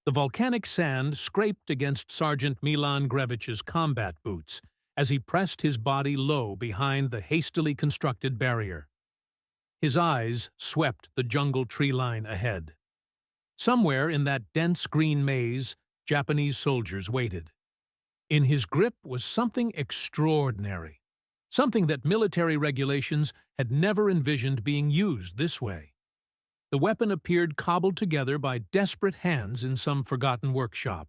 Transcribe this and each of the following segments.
The volcanic sand scraped against Sergeant Milan Grevich's combat boots as he pressed his body low behind the hastily constructed barrier. His eyes swept the jungle tree line ahead. Somewhere in that dense green maze, Japanese soldiers waited. In his grip was something extraordinary, something that military regulations had never envisioned being used this way. The weapon appeared cobbled together by desperate hands in some forgotten workshop.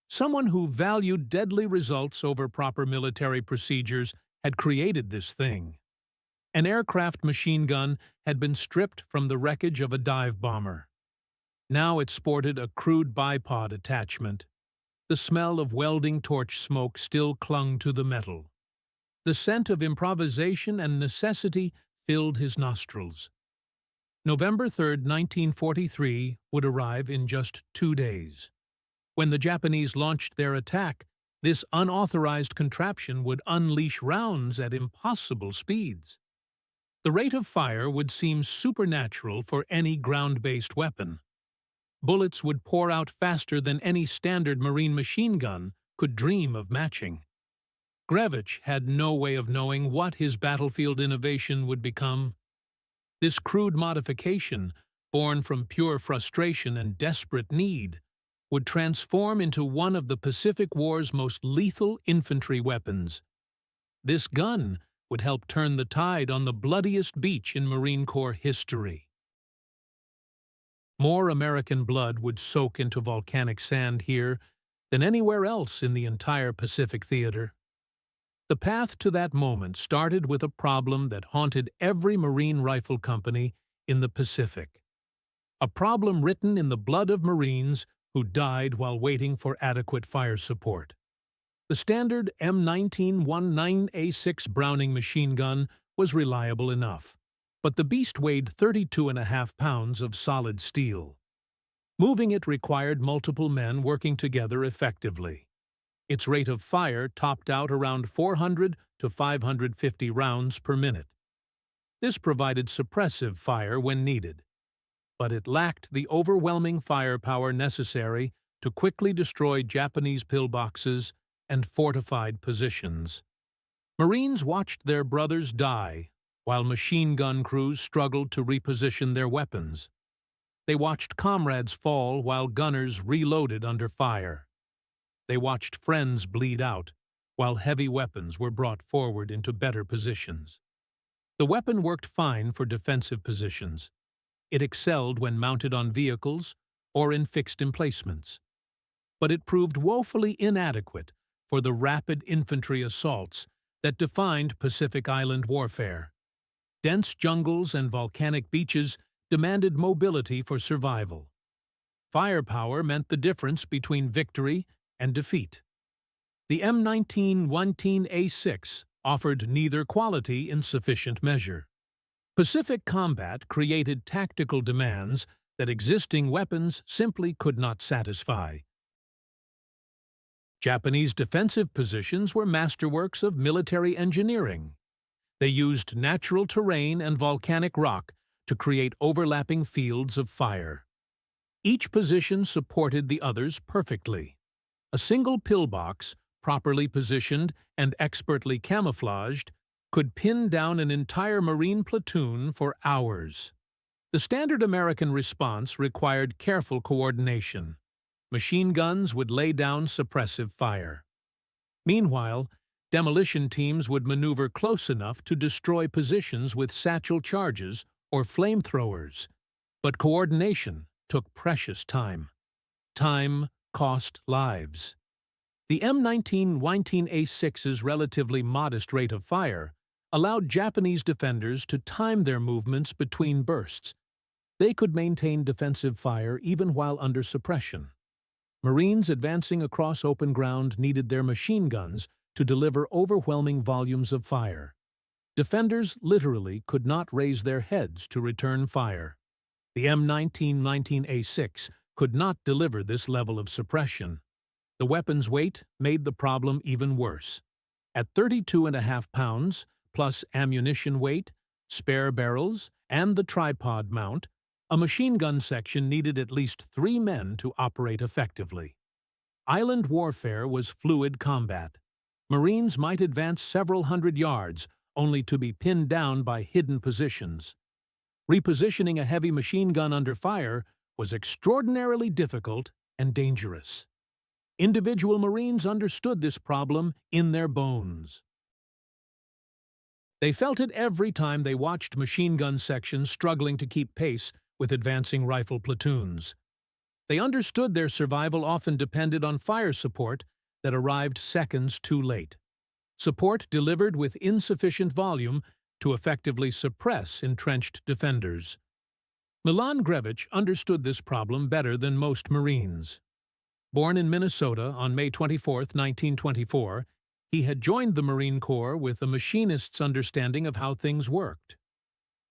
Someone who valued deadly results over proper military procedures had created this thing. An aircraft machine gun had been stripped from the wreckage of a dive bomber. Now it sported a crude bipod attachment. The smell of welding torch smoke still clung to the metal. The scent of improvisation and necessity filled his nostrils. November 3, 1943, would arrive in just 2 days. When the Japanese launched their attack, this unauthorized contraption would unleash rounds at impossible speeds. The rate of fire would seem supernatural for any ground-based weapon. Bullets would pour out faster than any standard Marine machine gun could dream of matching. Grevich had no way of knowing what his battlefield innovation would become. This crude modification, born from pure frustration and desperate need, would transform into one of the Pacific War's most lethal infantry weapons. This gun would help turn the tide on the bloodiest beach in Marine Corps history. More American blood would soak into volcanic sand here than anywhere else in the entire Pacific theater. The path to that moment started with a problem that haunted every Marine rifle company in the Pacific. A problem written in the blood of Marines who died while waiting for adequate fire support. The standard M1919A6 Browning machine gun was reliable enough, but the beast weighed 32.5 pounds of solid steel. Moving it required multiple men working together effectively. Its rate of fire topped out around 400 to 550 rounds per minute. This provided suppressive fire when needed, but it lacked the overwhelming firepower necessary to quickly destroy Japanese pillboxes and fortified positions. Marines watched their brothers die while machine gun crews struggled to reposition their weapons. They watched comrades fall while gunners reloaded under fire. They watched friends bleed out while heavy weapons were brought forward into better positions. The weapon worked fine for defensive positions. It excelled when mounted on vehicles or in fixed emplacements. But it proved woefully inadequate for the rapid infantry assaults that defined Pacific Island warfare. Dense jungles and volcanic beaches demanded mobility for survival. Firepower meant the difference between victory and defeat. The M1919A6 offered neither quality in sufficient measure. Pacific combat created tactical demands that existing weapons simply could not satisfy. Japanese defensive positions were masterworks of military engineering. They used natural terrain and volcanic rock to create overlapping fields of fire. Each position supported the others perfectly. A single pillbox, properly positioned and expertly camouflaged, could pin down an entire Marine platoon for hours. The standard American response required careful coordination. Machine guns would lay down suppressive fire. Meanwhile, demolition teams would maneuver close enough to destroy positions with satchel charges or flamethrowers. But coordination took precious time. Time cost lives. The M1919A6's relatively modest rate of fire allowed Japanese defenders to time their movements between bursts. They could maintain defensive fire even while under suppression. Marines advancing across open ground needed their machine guns to deliver overwhelming volumes of fire. Defenders literally could not raise their heads to return fire. The M1919A6 could not deliver this level of suppression. The weapon's weight made the problem even worse. At 32.5 pounds, plus ammunition weight, spare barrels, and the tripod mount, A machine gun section needed at least 3 men to operate effectively. Island warfare was fluid combat. Marines might advance several hundred yards, only to be pinned down by hidden positions. Repositioning a heavy machine gun under fire was extraordinarily difficult and dangerous. Individual Marines understood this problem in their bones. They felt it every time they watched machine gun sections struggling to keep pace with advancing rifle platoons. They understood their survival often depended on fire support that arrived seconds too late. Support delivered with insufficient volume to effectively suppress entrenched defenders. Milan Grevich understood this problem better than most Marines. Born in Minnesota on May 24, 1924, he had joined the Marine Corps with a machinist's understanding of how things worked.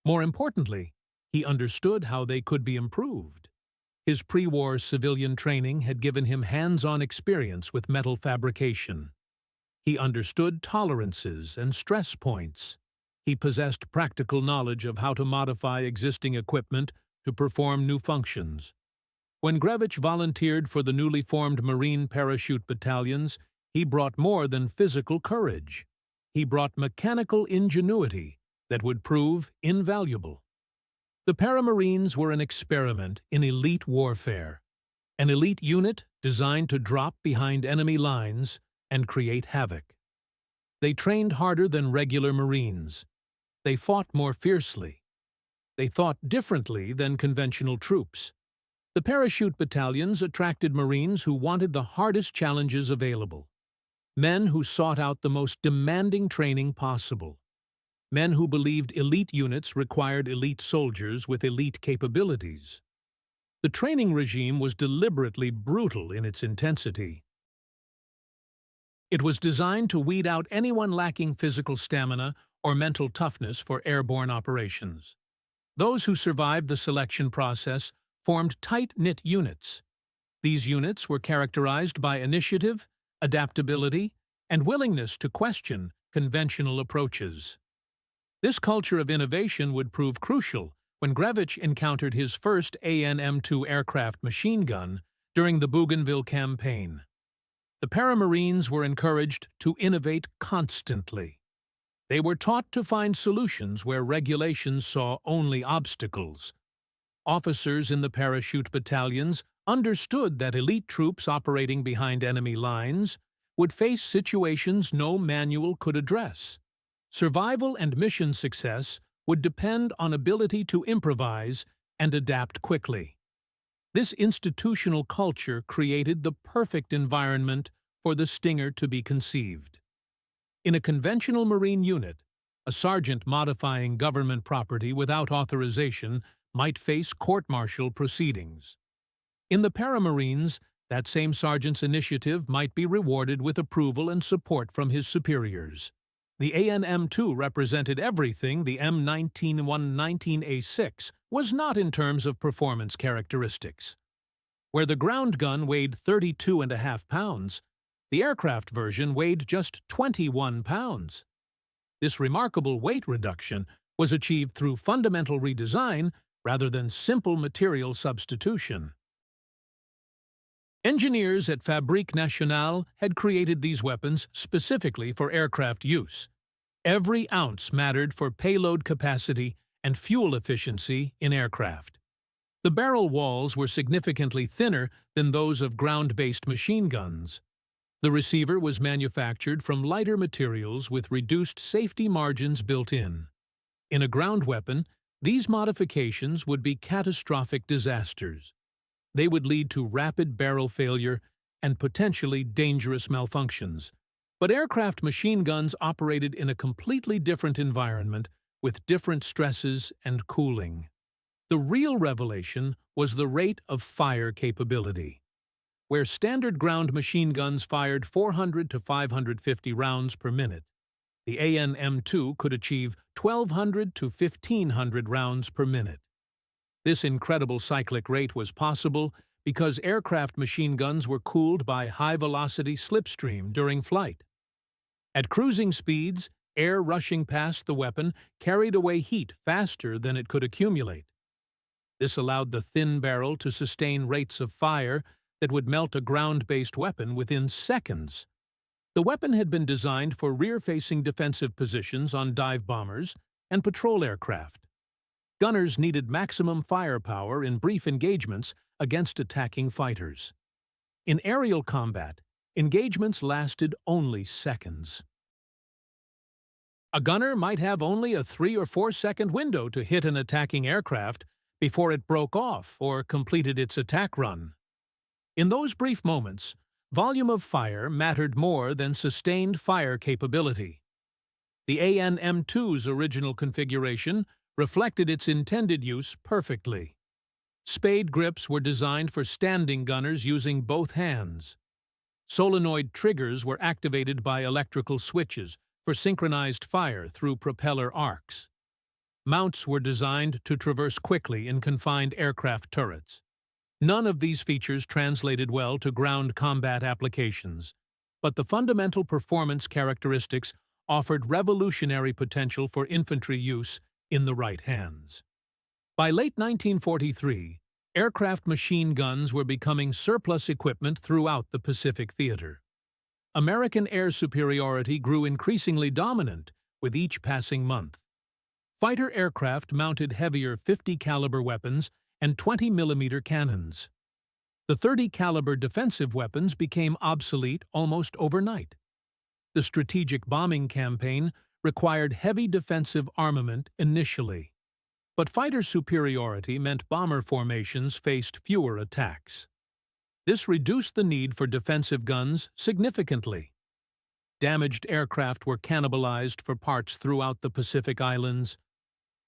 More importantly, he understood how they could be improved. His pre-war civilian training had given him hands-on experience with metal fabrication. He understood tolerances and stress points. He possessed practical knowledge of how to modify existing equipment to perform new functions. When Grevich volunteered for the newly formed Marine parachute battalions, he brought more than physical courage. He brought mechanical ingenuity that would prove invaluable. The Paramarines were an experiment in elite warfare, an elite unit designed to drop behind enemy lines and create havoc. They trained harder than regular Marines. They fought more fiercely. They thought differently than conventional troops. The parachute battalions attracted Marines who wanted the hardest challenges available. Men who sought out the most demanding training possible. Men who believed elite units required elite soldiers with elite capabilities. The training regime was deliberately brutal in its intensity. It was designed to weed out anyone lacking physical stamina or mental toughness for airborne operations. Those who survived the selection process formed tight-knit units. These units were characterized by initiative, adaptability, and willingness to question conventional approaches. This culture of innovation would prove crucial when Grevich encountered his first AN-M2 aircraft machine gun during the Bougainville campaign. The Paramarines were encouraged to innovate constantly. They were taught to find solutions where regulations saw only obstacles. Officers in the parachute battalions understood that elite troops operating behind enemy lines would face situations no manual could address. Survival and mission success would depend on ability to improvise and adapt quickly. This institutional culture created the perfect environment for the Stinger to be conceived. In a conventional Marine unit, a sergeant modifying government property without authorization might face court-martial proceedings. In the Paramarines, that same sergeant's initiative might be rewarded with approval and support from his superiors. The AN-M2 represented everything the M19-119A6 was not in terms of performance characteristics. Where the ground gun weighed 32.5 pounds, the aircraft version weighed just 21 pounds. This remarkable weight reduction was achieved through fundamental redesign rather than simple material substitution. Engineers at Fabrique Nationale had created these weapons specifically for aircraft use. Every ounce mattered for payload capacity and fuel efficiency in aircraft. The barrel walls were significantly thinner than those of ground-based machine guns. The receiver was manufactured from lighter materials with reduced safety margins built in. In a ground weapon, these modifications would be catastrophic disasters. They would lead to rapid barrel failure and potentially dangerous malfunctions. But aircraft machine guns operated in a completely different environment with different stresses and cooling. The real revelation was the rate of fire capability. Where standard ground machine guns fired 400 to 550 rounds per minute, the AN-M2 could achieve 1,200 to 1,500 rounds per minute. This incredible cyclic rate was possible because aircraft machine guns were cooled by high-velocity slipstream during flight. At cruising speeds, air rushing past the weapon carried away heat faster than it could accumulate. This allowed the thin barrel to sustain rates of fire that would melt a ground-based weapon within seconds. The weapon had been designed for rear-facing defensive positions on dive bombers and patrol aircraft. Gunners needed maximum firepower in brief engagements against attacking fighters. In aerial combat, engagements lasted only seconds. A gunner might have only a 3 or 4 second window to hit an attacking aircraft before it broke off or completed its attack run. In those brief moments, volume of fire mattered more than sustained fire capability. The AN-M2's original configuration reflected its intended use perfectly. Spade grips were designed for standing gunners using both hands. Solenoid triggers were activated by electrical switches for synchronized fire through propeller arcs. Mounts were designed to traverse quickly in confined aircraft turrets. None of these features translated well to ground combat applications, but the fundamental performance characteristics offered revolutionary potential for infantry use in the right hands. By late 1943, aircraft machine guns were becoming surplus equipment throughout the Pacific theater. American air superiority grew increasingly dominant with each passing month. Fighter aircraft mounted heavier 50-caliber weapons and 20-millimeter cannons. The 30-caliber defensive weapons became obsolete almost overnight. The strategic bombing campaign required heavy defensive armament initially, but fighter superiority meant bomber formations faced fewer attacks. This reduced the need for defensive guns significantly. Damaged aircraft were cannibalized for parts throughout the Pacific Islands.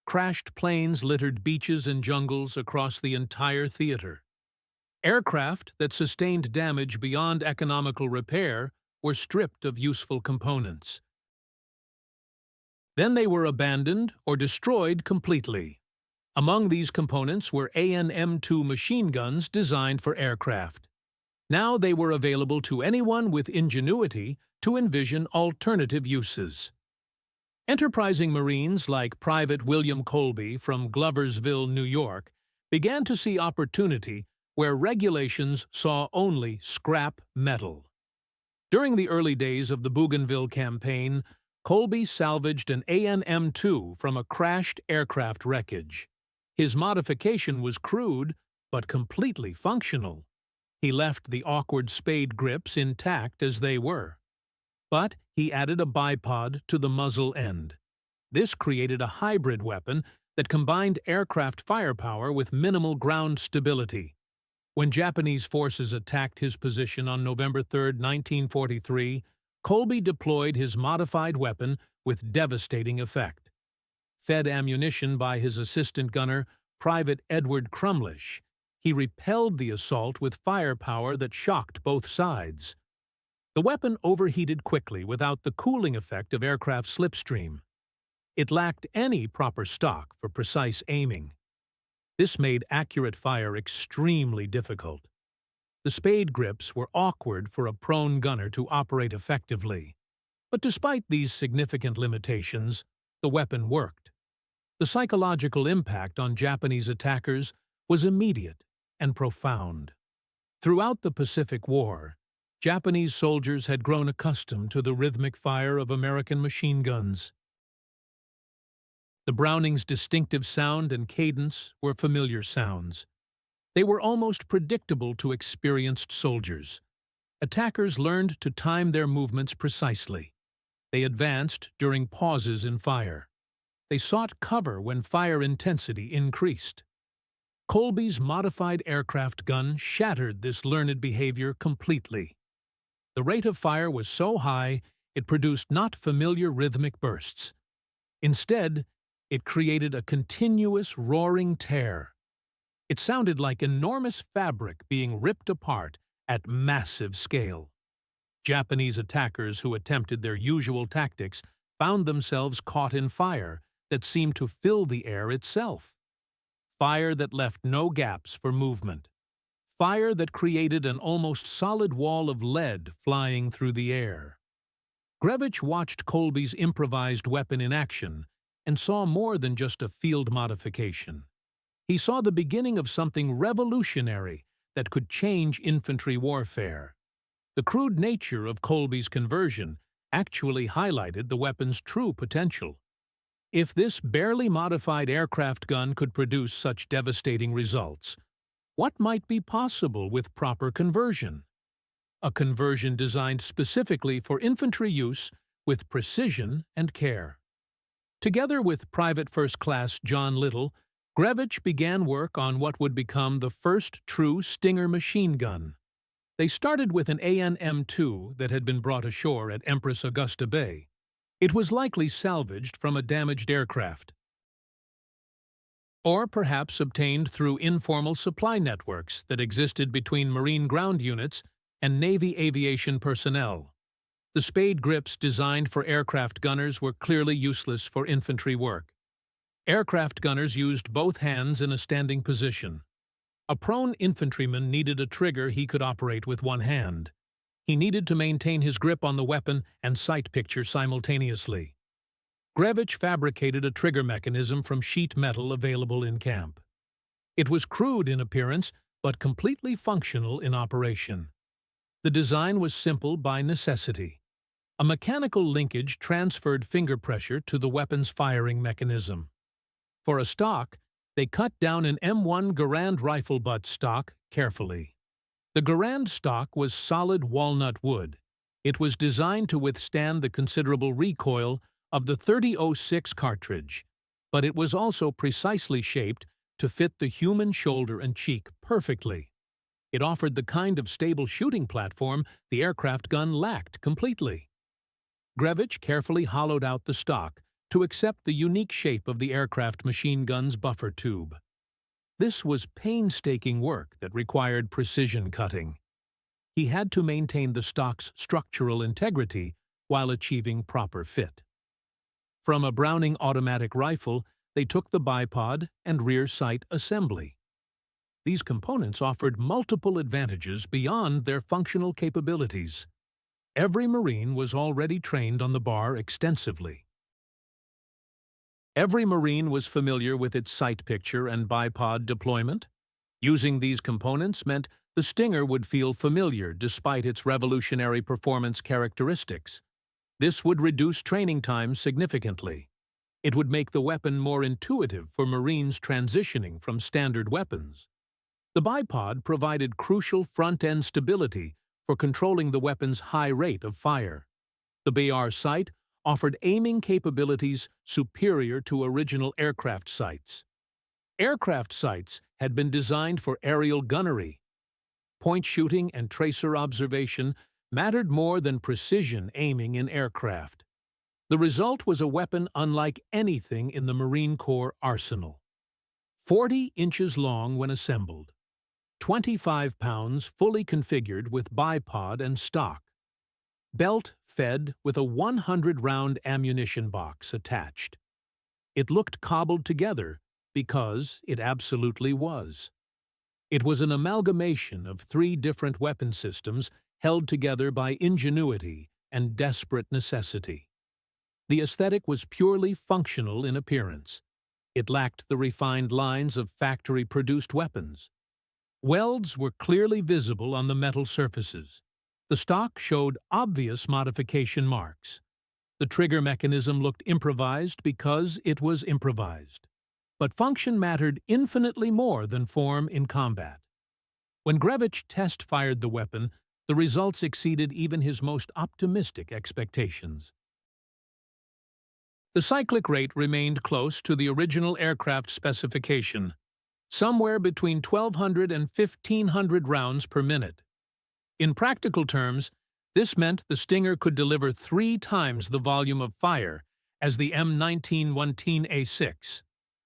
Crashed planes littered beaches and jungles across the entire theater. Aircraft that sustained damage beyond economical repair were stripped of useful components. Then they were abandoned or destroyed completely. Among these components were AN-M2 machine guns designed for aircraft. Now they were available to anyone with ingenuity to envision alternative uses. Enterprising Marines like Private William Colby from Gloversville, New York, began to see opportunity where regulations saw only scrap metal. During the early days of the Bougainville campaign, Colby salvaged an AN-M2 from a crashed aircraft wreckage. His modification was crude, but completely functional. He left the awkward spade grips intact as they were. But he added a bipod to the muzzle end. This created a hybrid weapon that combined aircraft firepower with minimal ground stability. When Japanese forces attacked his position on November 3, 1943, Colby deployed his modified weapon with devastating effect. Fed ammunition by his assistant gunner, Private Edward Crumlish, he repelled the assault with firepower that shocked both sides. The weapon overheated quickly without the cooling effect of aircraft slipstream. It lacked any proper stock for precise aiming. This made accurate fire extremely difficult. The spade grips were awkward for a prone gunner to operate effectively. But despite these significant limitations, the weapon worked. The psychological impact on Japanese attackers was immediate and profound. Throughout the Pacific War, Japanese soldiers had grown accustomed to the rhythmic fire of American machine guns. The Browning's distinctive sound and cadence were familiar sounds. They were almost predictable to experienced soldiers. Attackers learned to time their movements precisely. They advanced during pauses in fire. They sought cover when fire intensity increased. Colby's modified aircraft gun shattered this learned behavior completely. The rate of fire was so high, it produced not familiar rhythmic bursts. Instead, it created a continuous roaring tear. It sounded like enormous fabric being ripped apart at massive scale. Japanese attackers who attempted their usual tactics found themselves caught in fire that seemed to fill the air itself. Fire that left no gaps for movement. Fire that created an almost solid wall of lead flying through the air. Grevich watched Colby's improvised weapon in action and saw more than just a field modification. He saw the beginning of something revolutionary that could change infantry warfare. The crude nature of Colby's conversion actually highlighted the weapon's true potential. If this barely modified aircraft gun could produce such devastating results, what might be possible with proper conversion? A conversion designed specifically for infantry use with precision and care. Together with Private First Class John Little, Grevich began work on what would become the first true Stinger machine gun. They started with an AN-M2 that had been brought ashore at Empress Augusta Bay. It was likely salvaged from a damaged aircraft, or perhaps obtained through informal supply networks that existed between Marine ground units and Navy aviation personnel. The spade grips designed for aircraft gunners were clearly useless for infantry work. Aircraft gunners used both hands in a standing position. A prone infantryman needed a trigger he could operate with one hand. He needed to maintain his grip on the weapon and sight picture simultaneously. Grevich fabricated a trigger mechanism from sheet metal available in camp. It was crude in appearance, but completely functional in operation. The design was simple by necessity. A mechanical linkage transferred finger pressure to the weapon's firing mechanism. For a stock, they cut down an M1 Garand rifle butt stock carefully. The Garand stock was solid walnut wood. It was designed to withstand the considerable recoil of the .30-06 cartridge, but it was also precisely shaped to fit the human shoulder and cheek perfectly. It offered the kind of stable shooting platform the aircraft gun lacked completely. Grevich carefully hollowed out the stock to accept the unique shape of the aircraft machine gun's buffer tube. This was painstaking work that required precision cutting. He had to maintain the stock's structural integrity while achieving proper fit. From a Browning automatic rifle, they took the bipod and rear sight assembly. These components offered multiple advantages beyond their functional capabilities. Every Marine was already trained on the bar extensively. Every Marine was familiar with its sight picture and bipod deployment. Using these components meant the Stinger would feel familiar despite its revolutionary performance characteristics. This would reduce training time significantly. It would make the weapon more intuitive for Marines transitioning from standard weapons. The bipod provided crucial front-end stability for controlling the weapon's high rate of fire. The BR sight offered aiming capabilities superior to original aircraft sights. Aircraft sights had been designed for aerial gunnery. Point shooting and tracer observation mattered more than precision aiming in aircraft. The result was a weapon unlike anything in the Marine Corps arsenal. 40 inches long when assembled, 25 pounds fully configured with bipod and stock. Belt fed with a 100-round ammunition box attached. It looked cobbled together because it absolutely was. It was an amalgamation of 3 different weapon systems held together by ingenuity and desperate necessity. The aesthetic was purely functional in appearance. It lacked the refined lines of factory-produced weapons. Welds were clearly visible on the metal surfaces. The stock showed obvious modification marks. The trigger mechanism looked improvised because it was improvised. But function mattered infinitely more than form in combat. When Grevich test-fired the weapon, the results exceeded even his most optimistic expectations. The cyclic rate remained close to the original aircraft specification, somewhere between 1,200 and 1,500 rounds per minute. In practical terms, this meant the Stinger could deliver 3 times the volume of fire as the M19-110A6.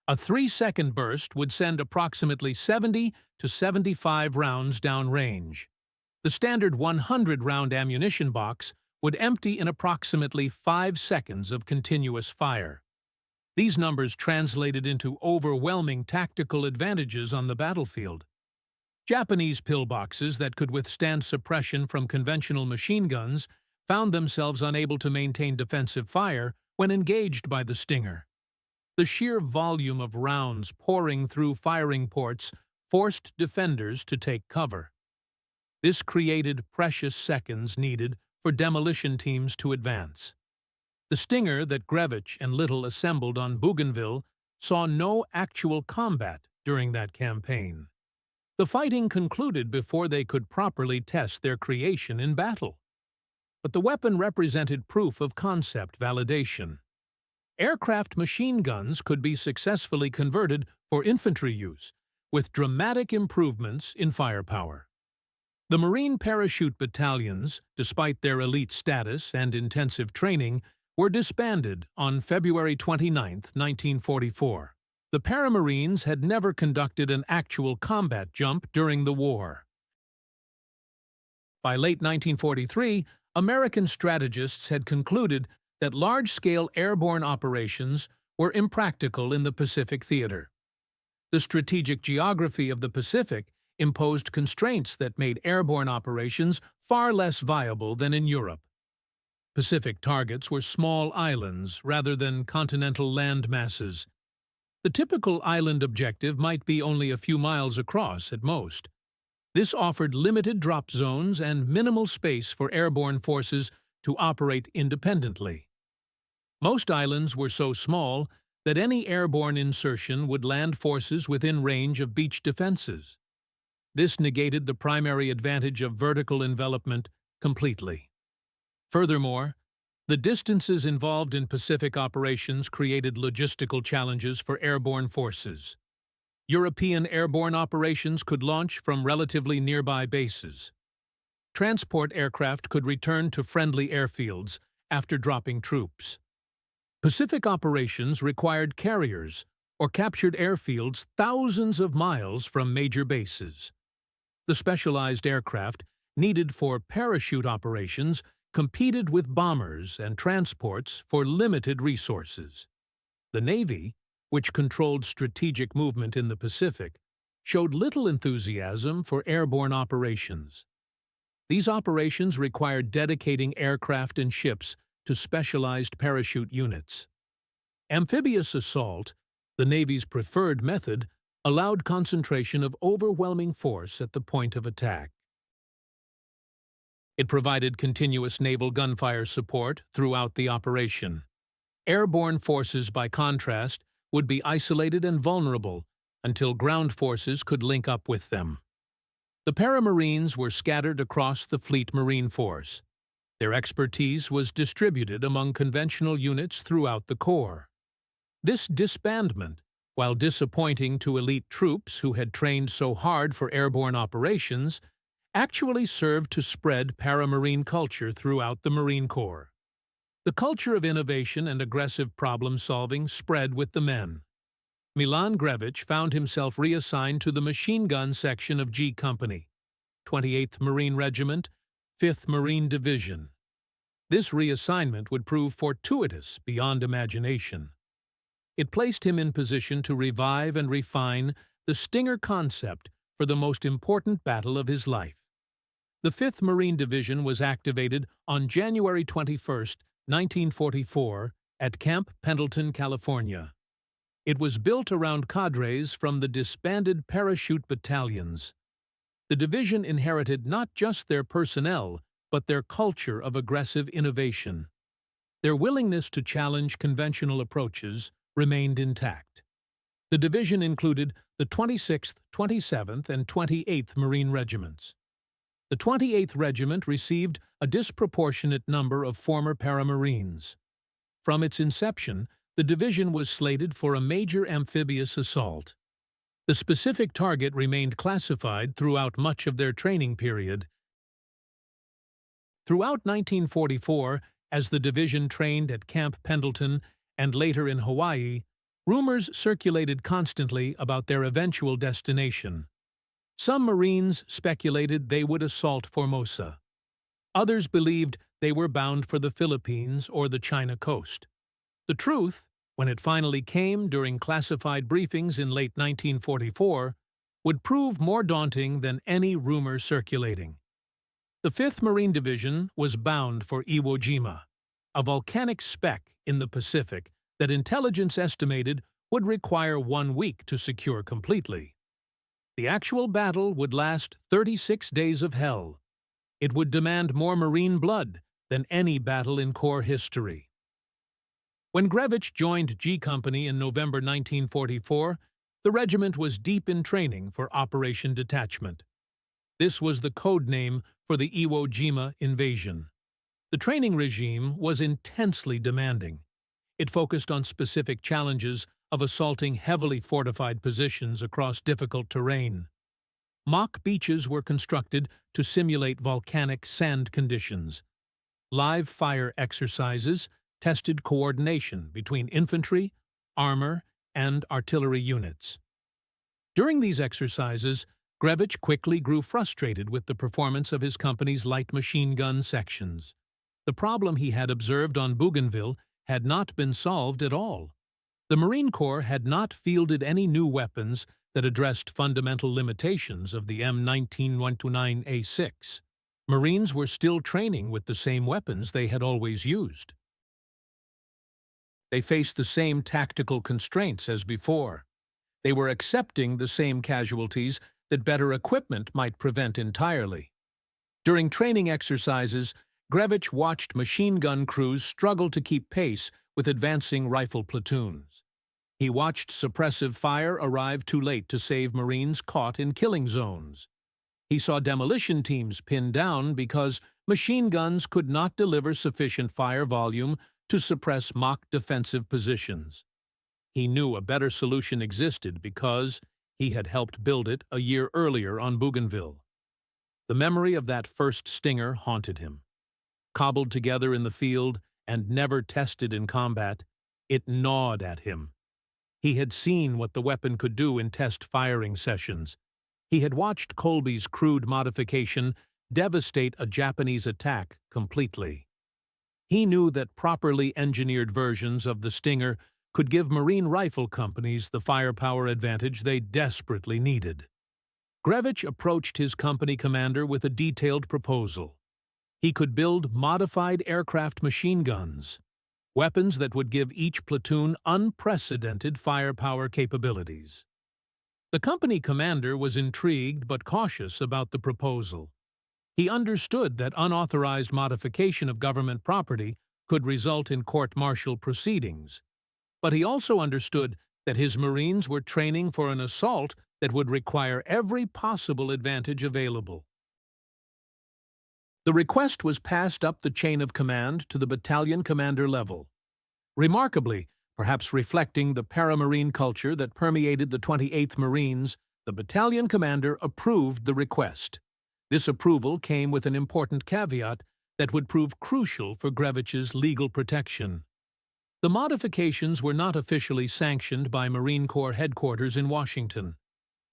A 3-second burst would send approximately 70 to 75 rounds downrange. The standard 100-round ammunition box would empty in approximately 5 seconds of continuous fire. These numbers translated into overwhelming tactical advantages on the battlefield. Japanese pillboxes that could withstand suppression from conventional machine guns found themselves unable to maintain defensive fire when engaged by the Stinger. The sheer volume of rounds pouring through firing ports forced defenders to take cover. This created precious seconds needed for demolition teams to advance. The stinger that Grevich and Little assembled on Bougainville saw no actual combat during that campaign. The fighting concluded before they could properly test their creation in battle. But the weapon represented proof of concept validation. Aircraft machine guns could be successfully converted for infantry use, with dramatic improvements in firepower. The Marine parachute battalions, despite their elite status and intensive training, were disbanded on February 29, 1944. The Paramarines had never conducted an actual combat jump during the war. By late 1943, American strategists had concluded that large-scale airborne operations were impractical in the Pacific theater. The strategic geography of the Pacific imposed constraints that made airborne operations far less viable than in Europe. Pacific targets were small islands rather than continental land masses. The typical island objective might be only a few miles across at most. This offered limited drop zones and minimal space for airborne forces to operate independently. Most islands were so small that any airborne insertion would land forces within range of beach defenses. This negated the primary advantage of vertical envelopment completely. Furthermore, the distances involved in Pacific operations created logistical challenges for airborne forces. European airborne operations could launch from relatively nearby bases. Transport aircraft could return to friendly airfields after dropping troops. Pacific operations required carriers or captured airfields thousands of miles from major bases. The specialized aircraft needed for parachute operations competed with bombers and transports for limited resources. The Navy, which controlled strategic movement in the Pacific, showed little enthusiasm for airborne operations. These operations required dedicating aircraft and ships to specialized parachute units. Amphibious assault, the Navy's preferred method, allowed concentration of overwhelming force at the point of attack. It provided continuous naval gunfire support throughout the operation. Airborne forces, by contrast, would be isolated and vulnerable until ground forces could link up with them. The Paramarines were scattered across the Fleet Marine Force. Their expertise was distributed among conventional units throughout the Corps. This disbandment, while disappointing to elite troops who had trained so hard for airborne operations, actually served to spread paramarine culture throughout the Marine Corps. The culture of innovation and aggressive problem-solving spread with the men. Milan Grevich found himself reassigned to the machine gun section of G Company, 28th Marine Regiment, 5th Marine Division. This reassignment would prove fortuitous beyond imagination. It placed him in position to revive and refine the Stinger concept for the most important battle of his life. The 5th Marine Division was activated on January 21, 1944, at Camp Pendleton, California. It was built around cadres from the disbanded parachute battalions. The division inherited not just their personnel, but their culture of aggressive innovation. Their willingness to challenge conventional approaches remained intact. The division included the 26th, 27th, and 28th Marine Regiments. The 28th Regiment received a disproportionate number of former Paramarines. From its inception, the division was slated for a major amphibious assault. The specific target remained classified throughout much of their training period. Throughout 1944, as the division trained at Camp Pendleton and later in Hawaii, rumors circulated constantly about their eventual destination. Some Marines speculated they would assault Formosa. Others believed they were bound for the Philippines or the China coast. The truth, when it finally came during classified briefings in late 1944, would prove more daunting than any rumor circulating. The 5th Marine Division was bound for Iwo Jima, a volcanic speck in the Pacific that intelligence estimated would require 1 week to secure completely. The actual battle would last 36 days of hell. It would demand more Marine blood than any battle in Corps history. When Grevich joined G Company in November 1944, the regiment was deep in training for Operation Detachment. This was the code name for the Iwo Jima invasion. The training regime was intensely demanding. It focused on specific challenges of assaulting heavily fortified positions across difficult terrain. Mock beaches were constructed to simulate volcanic sand conditions. Live fire exercises tested coordination between infantry, armor, and artillery units. During these exercises, Grevich quickly grew frustrated with the performance of his company's light machine gun sections. The problem he had observed on Bougainville had not been solved at all. The Marine Corps had not fielded any new weapons that addressed fundamental limitations of the M19-129A6. Marines were still training with the same weapons they had always used. They faced the same tactical constraints as before. They were accepting the same casualties that better equipment might prevent entirely. During training exercises, Grevich watched machine gun crews struggle to keep pace with advancing rifle platoons. He watched suppressive fire arrive too late to save Marines caught in killing zones. He saw demolition teams pinned down because machine guns could not deliver sufficient fire volume to suppress mock defensive positions. He knew a better solution existed because he had helped build it a year earlier on Bougainville. The memory of that first Stinger haunted him. Cobbled together in the field and never tested in combat, it gnawed at him. He had seen what the weapon could do in test firing sessions. He had watched Colby's crude modification devastate a Japanese attack completely. He knew that properly engineered versions of the Stinger could give Marine rifle companies the firepower advantage they desperately needed. Grevich approached his company commander with a detailed proposal. He could build modified aircraft machine guns, weapons that would give each platoon unprecedented firepower capabilities. The company commander was intrigued but cautious about the proposal. He understood that unauthorized modification of government property could result in court-martial proceedings, but he also understood that his Marines were training for an assault that would require every possible advantage available. The request was passed up the chain of command to the battalion commander level. Remarkably, perhaps reflecting the paramarine culture that permeated the 28th Marines, the battalion commander approved the request. This approval came with an important caveat that would prove crucial for Grevich's legal protection. The modifications were not officially sanctioned by Marine Corps headquarters in Washington.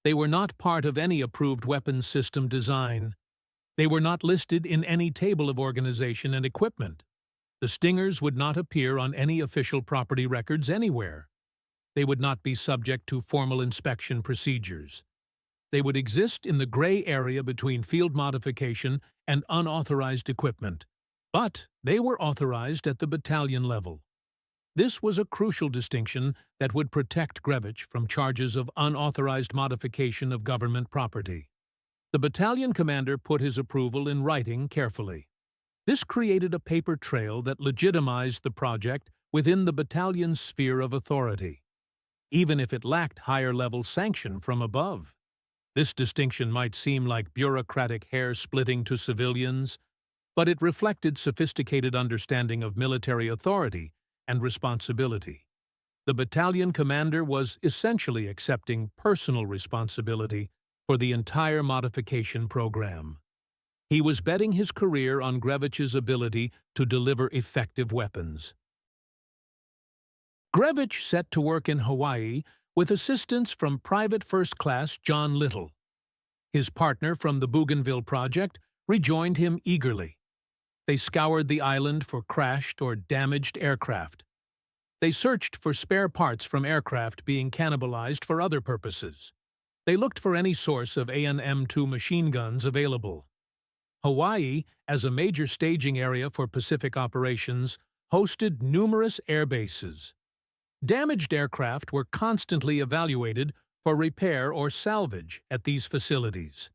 They were not part of any approved weapons system design. They were not listed in any table of organization and equipment. The Stingers would not appear on any official property records anywhere. They would not be subject to formal inspection procedures. They would exist in the gray area between field modification and unauthorized equipment, but they were authorized at the battalion level. This was a crucial distinction that would protect Grevich from charges of unauthorized modification of government property. The battalion commander put his approval in writing carefully. This created a paper trail that legitimized the project within the battalion's sphere of authority, even if it lacked higher-level sanction from above. This distinction might seem like bureaucratic hair-splitting to civilians, but it reflected sophisticated understanding of military authority and responsibility. The battalion commander was essentially accepting personal responsibility for the entire modification program. He was betting his career on Grevich's ability to deliver effective weapons. Grevich set to work in Hawaii with assistance from Private First Class John Little. His partner from the Bougainville project rejoined him eagerly. They scoured the island for crashed or damaged aircraft. They searched for spare parts from aircraft being cannibalized for other purposes. They looked for any source of AN-M2 machine guns available. Hawaii, as a major staging area for Pacific operations, hosted numerous air bases. Damaged aircraft were constantly evaluated for repair or salvage at these facilities.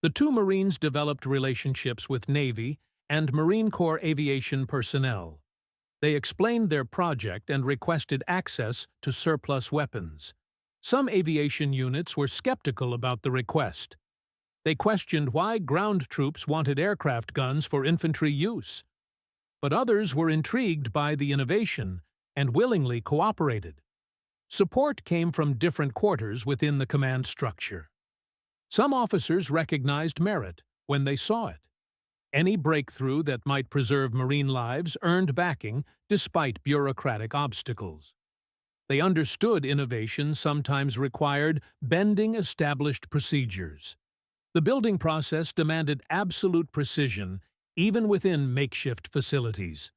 The two Marines developed relationships with Navy and Marine Corps aviation personnel. They explained their project and requested access to surplus weapons. Some aviation units were skeptical about the request. They questioned why ground troops wanted aircraft guns for infantry use. But others were intrigued by the innovation and willingly cooperated. Support came from different quarters within the command structure. Some officers recognized merit when they saw it. Any breakthrough that might preserve Marine lives earned backing despite bureaucratic obstacles. They understood innovation sometimes required bending established procedures. The building process demanded absolute precision, even within makeshift facilities.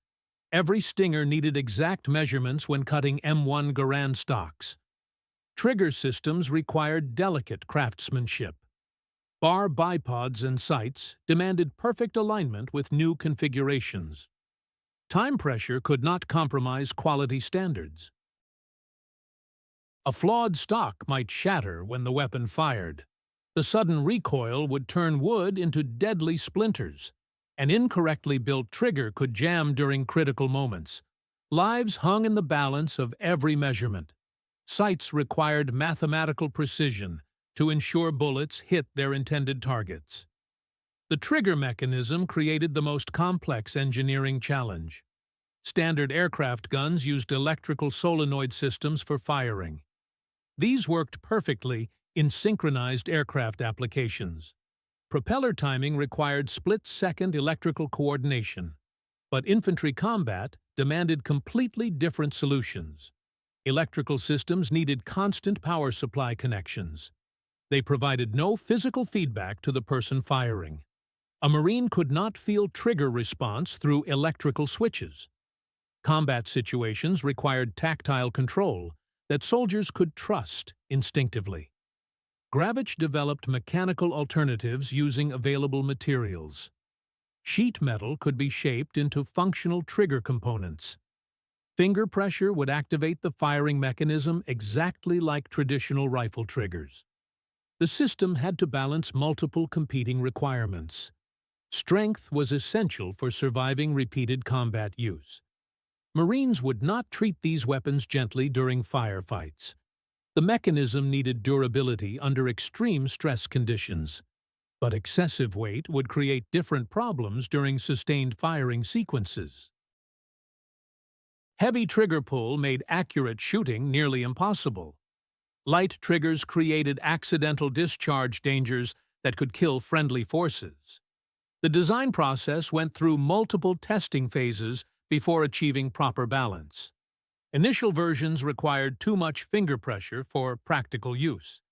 Every stinger needed exact measurements when cutting M1 Garand stocks. Trigger systems required delicate craftsmanship. Bar bipods and sights demanded perfect alignment with new configurations. Time pressure could not compromise quality standards. A flawed stock might shatter when the weapon fired. The sudden recoil would turn wood into deadly splinters. An incorrectly built trigger could jam during critical moments. Lives hung in the balance of every measurement. Sights required mathematical precision to ensure bullets hit their intended targets. The trigger mechanism created the most complex engineering challenge. Standard aircraft guns used electrical solenoid systems for firing. These worked perfectly in synchronized aircraft applications. Propeller timing required split-second electrical coordination, but infantry combat demanded completely different solutions. Electrical systems needed constant power supply connections. They provided no physical feedback to the person firing. A Marine could not feel trigger response through electrical switches. Combat situations required tactile control that soldiers could trust instinctively. Gravich developed mechanical alternatives using available materials. Sheet metal could be shaped into functional trigger components. Finger pressure would activate the firing mechanism exactly like traditional rifle triggers. The system had to balance multiple competing requirements. Strength was essential for surviving repeated combat use. Marines would not treat these weapons gently during firefights. The mechanism needed durability under extreme stress conditions, but excessive weight would create different problems during sustained firing sequences. Heavy trigger pull made accurate shooting nearly impossible. Light triggers created accidental discharge dangers that could kill friendly forces. The design process went through multiple testing phases before achieving proper balance. Initial versions required too much finger pressure for practical use.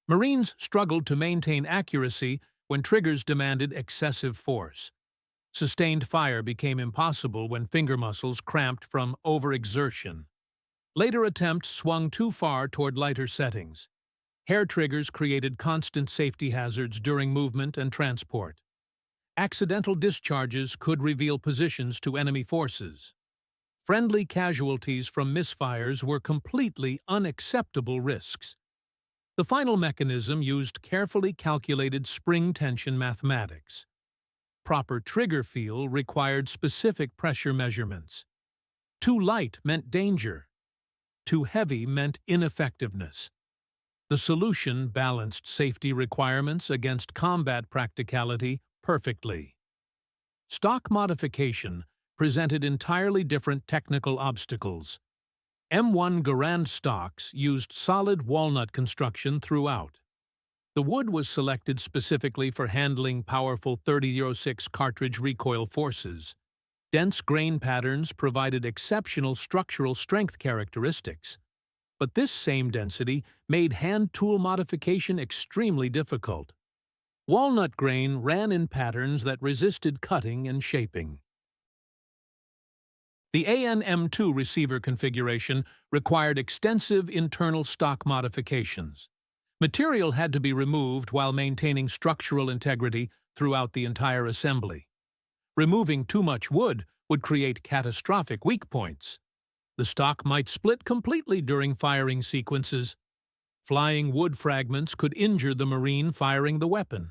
Marines struggled to maintain accuracy when triggers demanded excessive force. Sustained fire became impossible when finger muscles cramped from overexertion. Later attempts swung too far toward lighter settings. Hair triggers created constant safety hazards during movement and transport. Accidental discharges could reveal positions to enemy forces. Friendly casualties from misfires were completely unacceptable risks. The final mechanism used carefully calculated spring tension mathematics. Proper trigger feel required specific pressure measurements. Too light meant danger. Too heavy meant ineffectiveness. The solution balanced safety requirements against combat practicality perfectly. Stock modification presented entirely different technical obstacles. M1 Garand stocks used solid walnut construction throughout. The wood was selected specifically for handling powerful .30-06 cartridge recoil forces. Dense grain patterns provided exceptional structural strength characteristics. But this same density made hand tool modification extremely difficult. Walnut grain ran in patterns that resisted cutting and shaping. The AN-M2 receiver configuration required extensive internal stock modifications. Material had to be removed while maintaining structural integrity throughout the entire assembly. Removing too much wood would create catastrophic weak points. The stock might split completely during firing sequences. Flying wood fragments could injure the Marine firing the weapon.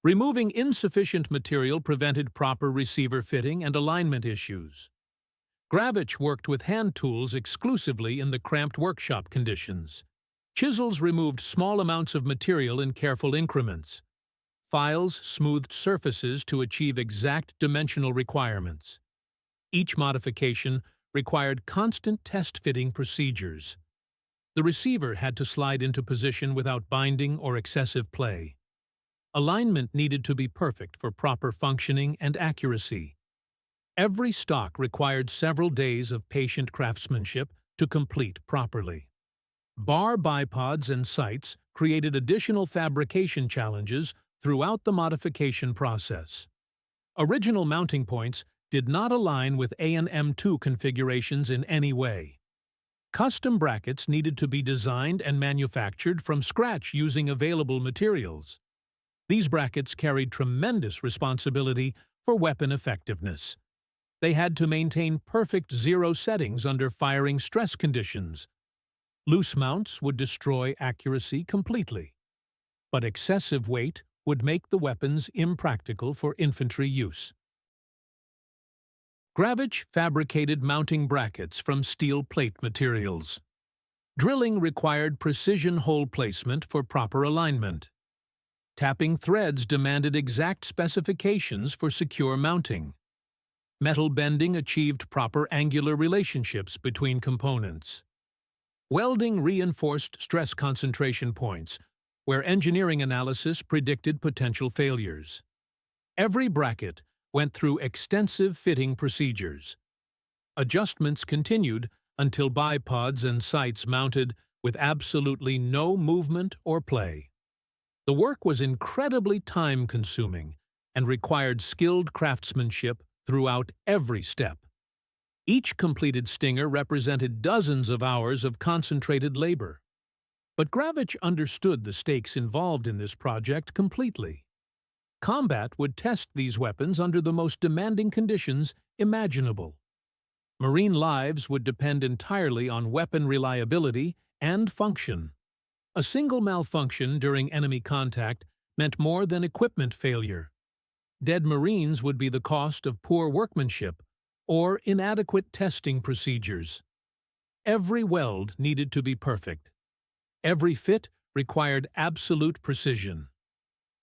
Removing insufficient material prevented proper receiver fitting and alignment issues. Gravich worked with hand tools exclusively in the cramped workshop conditions. Chisels removed small amounts of material in careful increments. Files smoothed surfaces to achieve exact dimensional requirements. Each modification required constant test-fitting procedures. The receiver had to slide into position without binding or excessive play. Alignment needed to be perfect for proper functioning and accuracy. Every stock required several days of patient craftsmanship to complete properly. Bar bipods and sights created additional fabrication challenges throughout the modification process. Original mounting points did not align with A&M2 configurations in any way. Custom brackets needed to be designed and manufactured from scratch using available materials. These brackets carried tremendous responsibility for weapon effectiveness. They had to maintain perfect zero settings under firing stress conditions. Loose mounts would destroy accuracy completely, but excessive weight would make the weapons impractical for infantry use. Gravich fabricated mounting brackets from steel plate materials. Drilling required precision hole placement for proper alignment. Tapping threads demanded exact specifications for secure mounting. Metal bending achieved proper angular relationships between components. Welding reinforced stress concentration points, where engineering analysis predicted potential failures. Every bracket went through extensive fitting procedures. Adjustments continued until bipods and sights mounted with absolutely no movement or play. The work was incredibly time-consuming and required skilled craftsmanship throughout every step. Each completed stinger represented dozens of hours of concentrated labor. But Gravich understood the stakes involved in this project completely. Combat would test these weapons under the most demanding conditions imaginable. Marine lives would depend entirely on weapon reliability and function. A single malfunction during enemy contact meant more than equipment failure. Dead Marines would be the cost of poor workmanship or inadequate testing procedures. Every weld needed to be perfect. Every fit required absolute precision.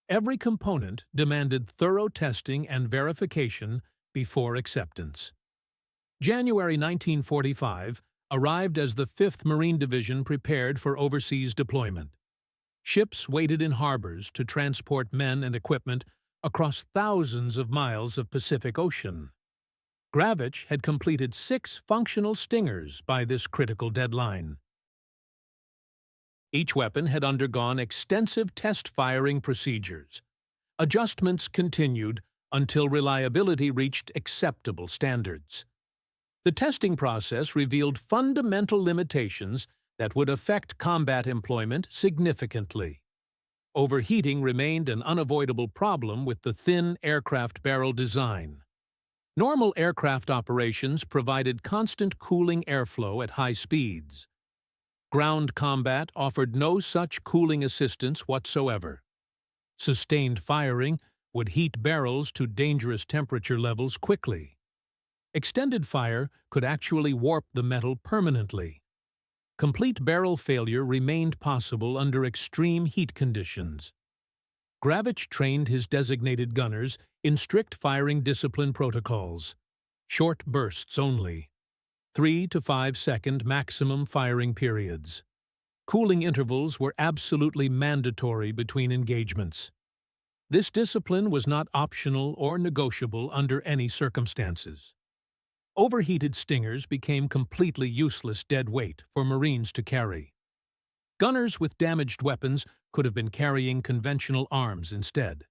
Every component demanded thorough testing and verification before acceptance. January 1945 arrived as the 5th Marine Division prepared for overseas deployment. Ships waited in harbors to transport men and equipment across thousands of miles of Pacific Ocean. Gravich had completed 6 functional stingers by this critical deadline. Each weapon had undergone extensive test firing procedures. Adjustments continued until reliability reached acceptable standards. The testing process revealed fundamental limitations that would affect combat employment significantly. Overheating remained an unavoidable problem with the thin aircraft barrel design. Normal aircraft operations provided constant cooling airflow at high speeds. Ground combat offered no such cooling assistance whatsoever. Sustained firing would heat barrels to dangerous temperature levels quickly. Extended fire could actually warp the metal permanently. Complete barrel failure remained possible under extreme heat conditions. Gravich trained his designated gunners in strict firing discipline protocols. Short bursts only. 3 to 5 second maximum firing periods. Cooling intervals were absolutely mandatory between engagements. This discipline was not optional or negotiable under any circumstances. Overheated stingers became completely useless dead weight for Marines to carry. Gunners with damaged weapons could have been carrying conventional arms instead.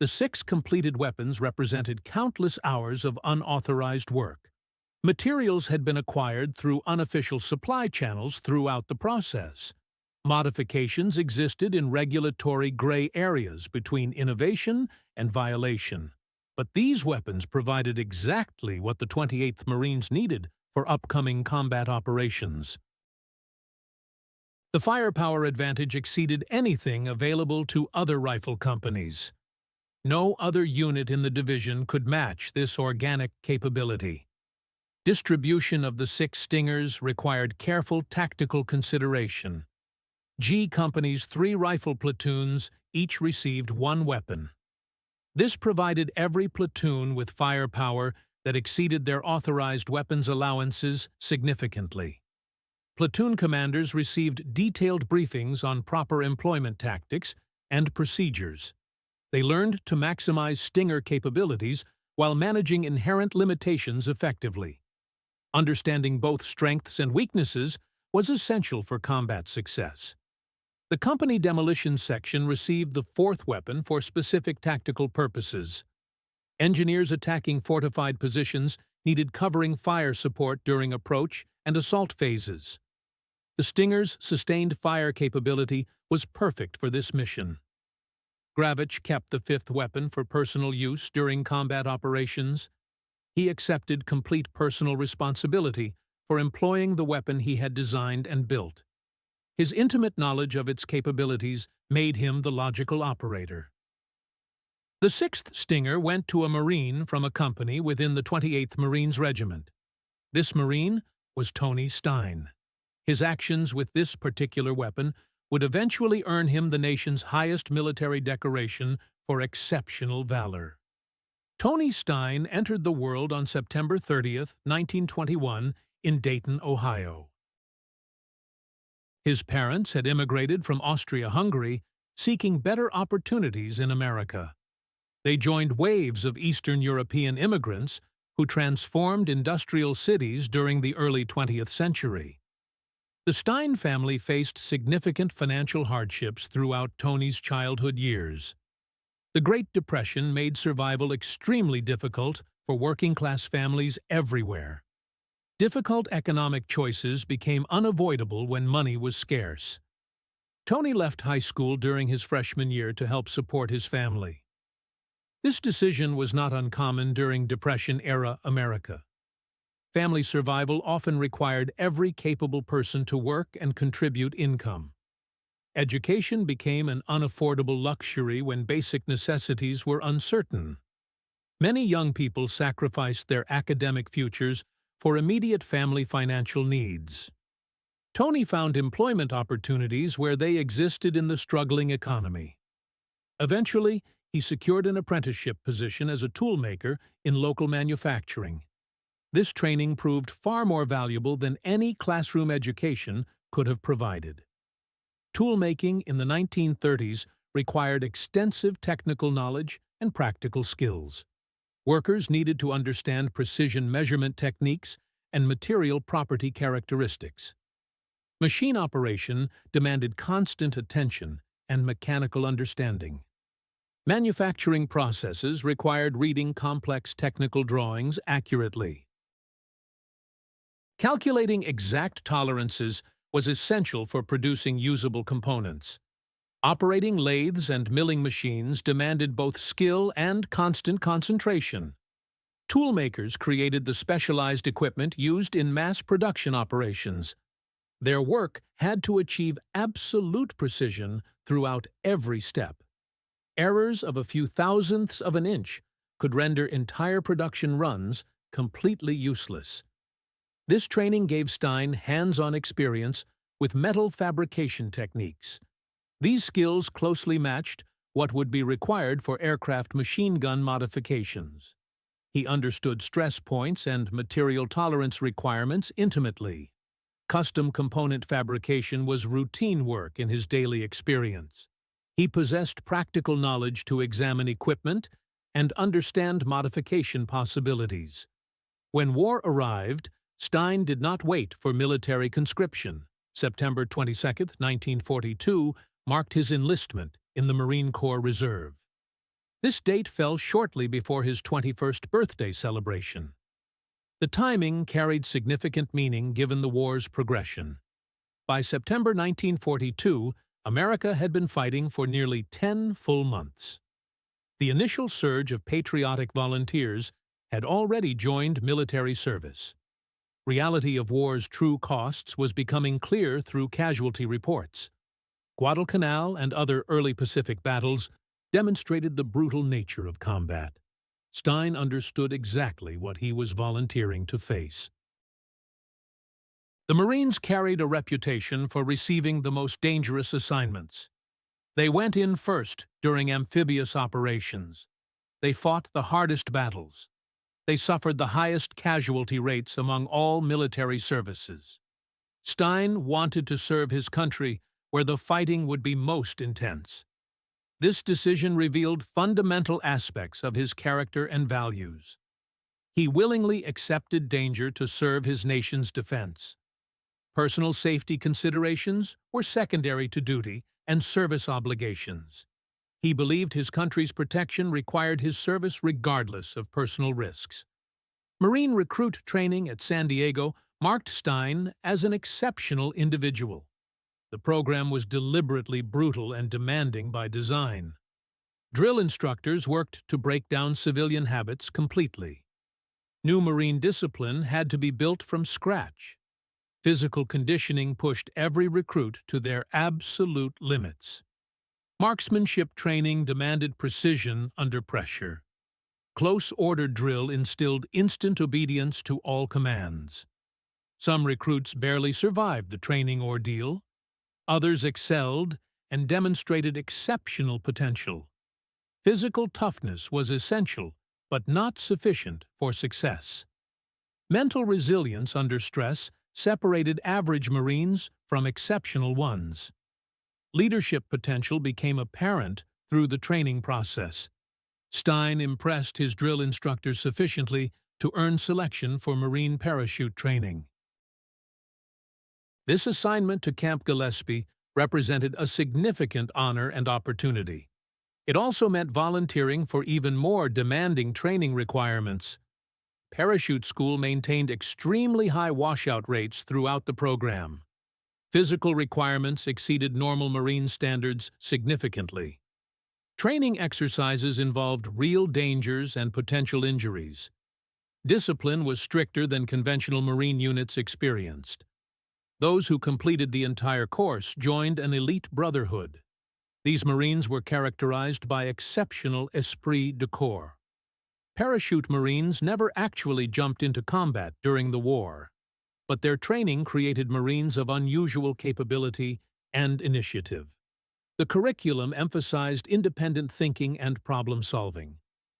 The 6 completed weapons represented countless hours of unauthorized work. Materials had been acquired through unofficial supply channels throughout the process. Modifications existed in regulatory gray areas between innovation and violation. But these weapons provided exactly what the 28th Marines needed for upcoming combat operations. The firepower advantage exceeded anything available to other rifle companies. No other unit in the division could match this organic capability. Distribution of the 6 Stingers required careful tactical consideration. G Company's 3 rifle platoons each received 1 weapon. This provided every platoon with firepower that exceeded their authorized weapons allowances significantly. Platoon commanders received detailed briefings on proper employment tactics and procedures. They learned to maximize Stinger capabilities while managing inherent limitations effectively. Understanding both strengths and weaknesses was essential for combat success. The company demolition section received the 4th weapon for specific tactical purposes. Engineers attacking fortified positions needed covering fire support during approach and assault phases. The Stinger's sustained fire capability was perfect for this mission. Gravich kept the 5th weapon for personal use during combat operations. He accepted complete personal responsibility for employing the weapon he had designed and built. His intimate knowledge of its capabilities made him the logical operator. The 6th Stinger went to a Marine from a company within the 28th Marines Regiment. This Marine was Tony Stein. His actions with this particular weapon would eventually earn him the nation's highest military decoration for exceptional valor. Tony Stein entered the world on September 30, 1921, in Dayton, Ohio. His parents had immigrated from Austria-Hungary, seeking better opportunities in America. They joined waves of Eastern European immigrants who transformed industrial cities during the early 20th century. The Stein family faced significant financial hardships throughout Tony's childhood years. The Great Depression made survival extremely difficult for working-class families everywhere. Difficult economic choices became unavoidable when money was scarce. Tony left high school during his freshman year to help support his family. This decision was not uncommon during Depression-era America. Family survival often required every capable person to work and contribute income. Education became an unaffordable luxury when basic necessities were uncertain. Many young people sacrificed their academic futures for immediate family financial needs. Tony found employment opportunities where they existed in the struggling economy. Eventually, he secured an apprenticeship position as a toolmaker in local manufacturing. This training proved far more valuable than any classroom education could have provided. Toolmaking in the 1930s required extensive technical knowledge and practical skills. Workers needed to understand precision measurement techniques and material property characteristics. Machine operation demanded constant attention and mechanical understanding. Manufacturing processes required reading complex technical drawings accurately. Calculating exact tolerances was essential for producing usable components. Operating lathes and milling machines demanded both skill and constant concentration. Toolmakers created the specialized equipment used in mass production operations. Their work had to achieve absolute precision throughout every step. Errors of a few thousandths of an inch could render entire production runs completely useless. This training gave Stein hands-on experience with metal fabrication techniques. These skills closely matched what would be required for aircraft machine gun modifications. He understood stress points and material tolerance requirements intimately. Custom component fabrication was routine work in his daily experience. He possessed practical knowledge to examine equipment and understand modification possibilities. When war arrived, Stein did not wait for military conscription. September 22, 1942, marked his enlistment in the Marine Corps Reserve. This date fell shortly before his 21st birthday celebration. The timing carried significant meaning given the war's progression. By September 1942, America had been fighting for nearly 10 full months. The initial surge of patriotic volunteers had already joined military service. Reality of war's true costs was becoming clear through casualty reports. Guadalcanal and other early Pacific battles demonstrated the brutal nature of combat. Stein understood exactly what he was volunteering to face. The Marines carried a reputation for receiving the most dangerous assignments. They went in first during amphibious operations. They fought the hardest battles. They suffered the highest casualty rates among all military services. Stein wanted to serve his country where the fighting would be most intense. This decision revealed fundamental aspects of his character and values. He willingly accepted danger to serve his nation's defense. Personal safety considerations were secondary to duty and service obligations. He believed his country's protection required his service regardless of personal risks. Marine recruit training at San Diego marked Stein as an exceptional individual. The program was deliberately brutal and demanding by design. Drill instructors worked to break down civilian habits completely. New Marine discipline had to be built from scratch. Physical conditioning pushed every recruit to their absolute limits. Marksmanship training demanded precision under pressure. Close order drill instilled instant obedience to all commands. Some recruits barely survived the training ordeal. Others excelled and demonstrated exceptional potential. Physical toughness was essential, but not sufficient for success. Mental resilience under stress separated average Marines from exceptional ones. Leadership potential became apparent through the training process. Stein impressed his drill instructors sufficiently to earn selection for Marine parachute training. This assignment to Camp Gillespie represented a significant honor and opportunity. It also meant volunteering for even more demanding training requirements. Parachute school maintained extremely high washout rates throughout the program. Physical requirements exceeded normal Marine standards significantly. Training exercises involved real dangers and potential injuries. Discipline was stricter than conventional Marine units experienced. Those who completed the entire course joined an elite brotherhood. These Marines were characterized by exceptional esprit de corps. Parachute Marines never actually jumped into combat during the war, but their training created Marines of unusual capability and initiative. The curriculum emphasized independent thinking and problem-solving.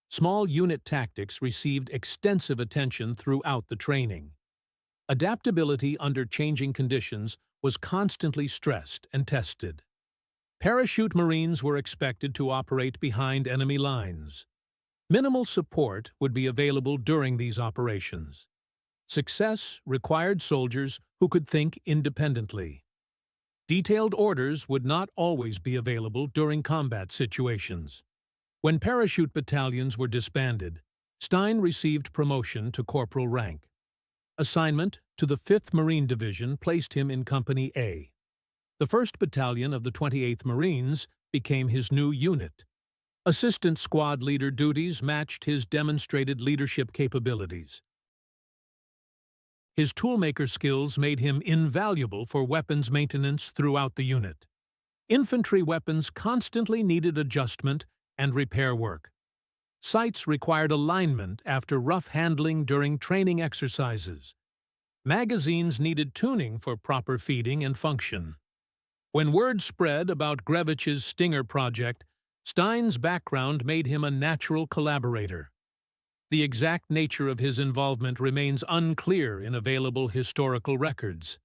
Small unit tactics received extensive attention throughout the training. Adaptability under changing conditions was constantly stressed and tested. Parachute Marines were expected to operate behind enemy lines. Minimal support would be available during these operations. Success required soldiers who could think independently. Detailed orders would not always be available during combat situations. When parachute battalions were disbanded, Stein received promotion to corporal rank. Assignment to the 5th Marine Division placed him in Company A. The 1st Battalion of the 28th Marines became his new unit. Assistant squad leader duties matched his demonstrated leadership capabilities. His toolmaker skills made him invaluable for weapons maintenance throughout the unit. Infantry weapons constantly needed adjustment and repair work. Sights required alignment after rough handling during training exercises. Magazines needed tuning for proper feeding and function. When word spread about Grevich's Stinger project, Stein's background made him a natural collaborator. The exact nature of his involvement remains unclear in available historical records.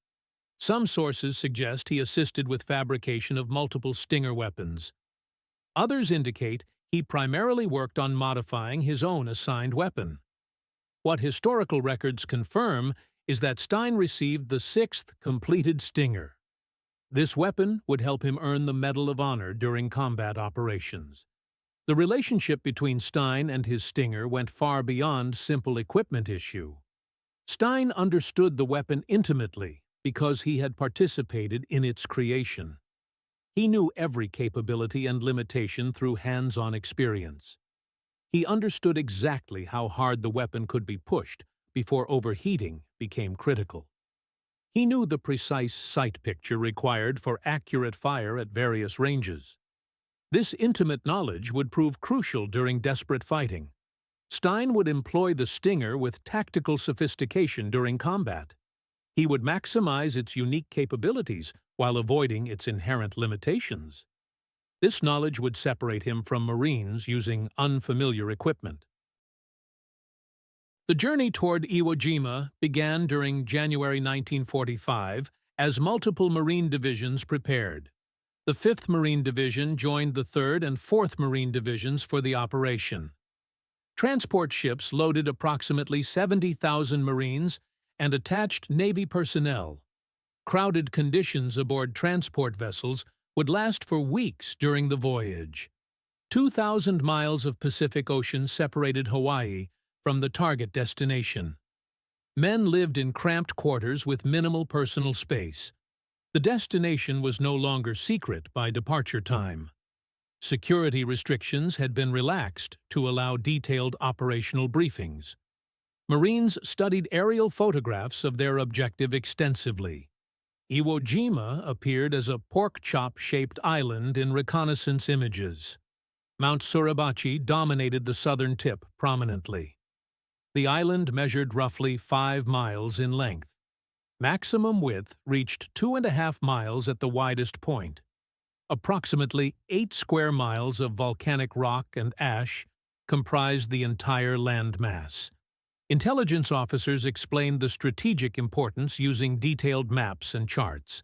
Some sources suggest he assisted with fabrication of multiple Stinger weapons. Others indicate he primarily worked on modifying his own assigned weapon. What historical records confirm is that Stein received the 6th completed Stinger. This weapon would help him earn the Medal of Honor during combat operations. The relationship between Stein and his Stinger went far beyond simple equipment issue. Stein understood the weapon intimately because he had participated in its creation. He knew every capability and limitation through hands-on experience. He understood exactly how hard the weapon could be pushed before overheating became critical. He knew the precise sight picture required for accurate fire at various ranges. This intimate knowledge would prove crucial during desperate fighting. Stein would employ the Stinger with tactical sophistication during combat. He would maximize its unique capabilities while avoiding its inherent limitations. This knowledge would separate him from Marines using unfamiliar equipment. The journey toward Iwo Jima began during January 1945 as multiple Marine divisions prepared. The 5th Marine Division joined the 3rd and 4th Marine Divisions for the operation. Transport ships loaded approximately 70,000 Marines and attached Navy personnel. Crowded conditions aboard transport vessels would last for weeks during the voyage. 2,000 miles of Pacific Ocean separated Hawaii from the target destination. Men lived in cramped quarters with minimal personal space. The destination was no longer secret by departure time. Security restrictions had been relaxed to allow detailed operational briefings. Marines studied aerial photographs of their objective extensively. Iwo Jima appeared as a pork-chop-shaped island in reconnaissance images. Mount Suribachi dominated the southern tip prominently. The island measured roughly 5 miles in length. Maximum width reached 2.5 miles at the widest point. Approximately 8 square miles of volcanic rock and ash comprised the entire land mass. Intelligence officers explained the strategic importance using detailed maps and charts.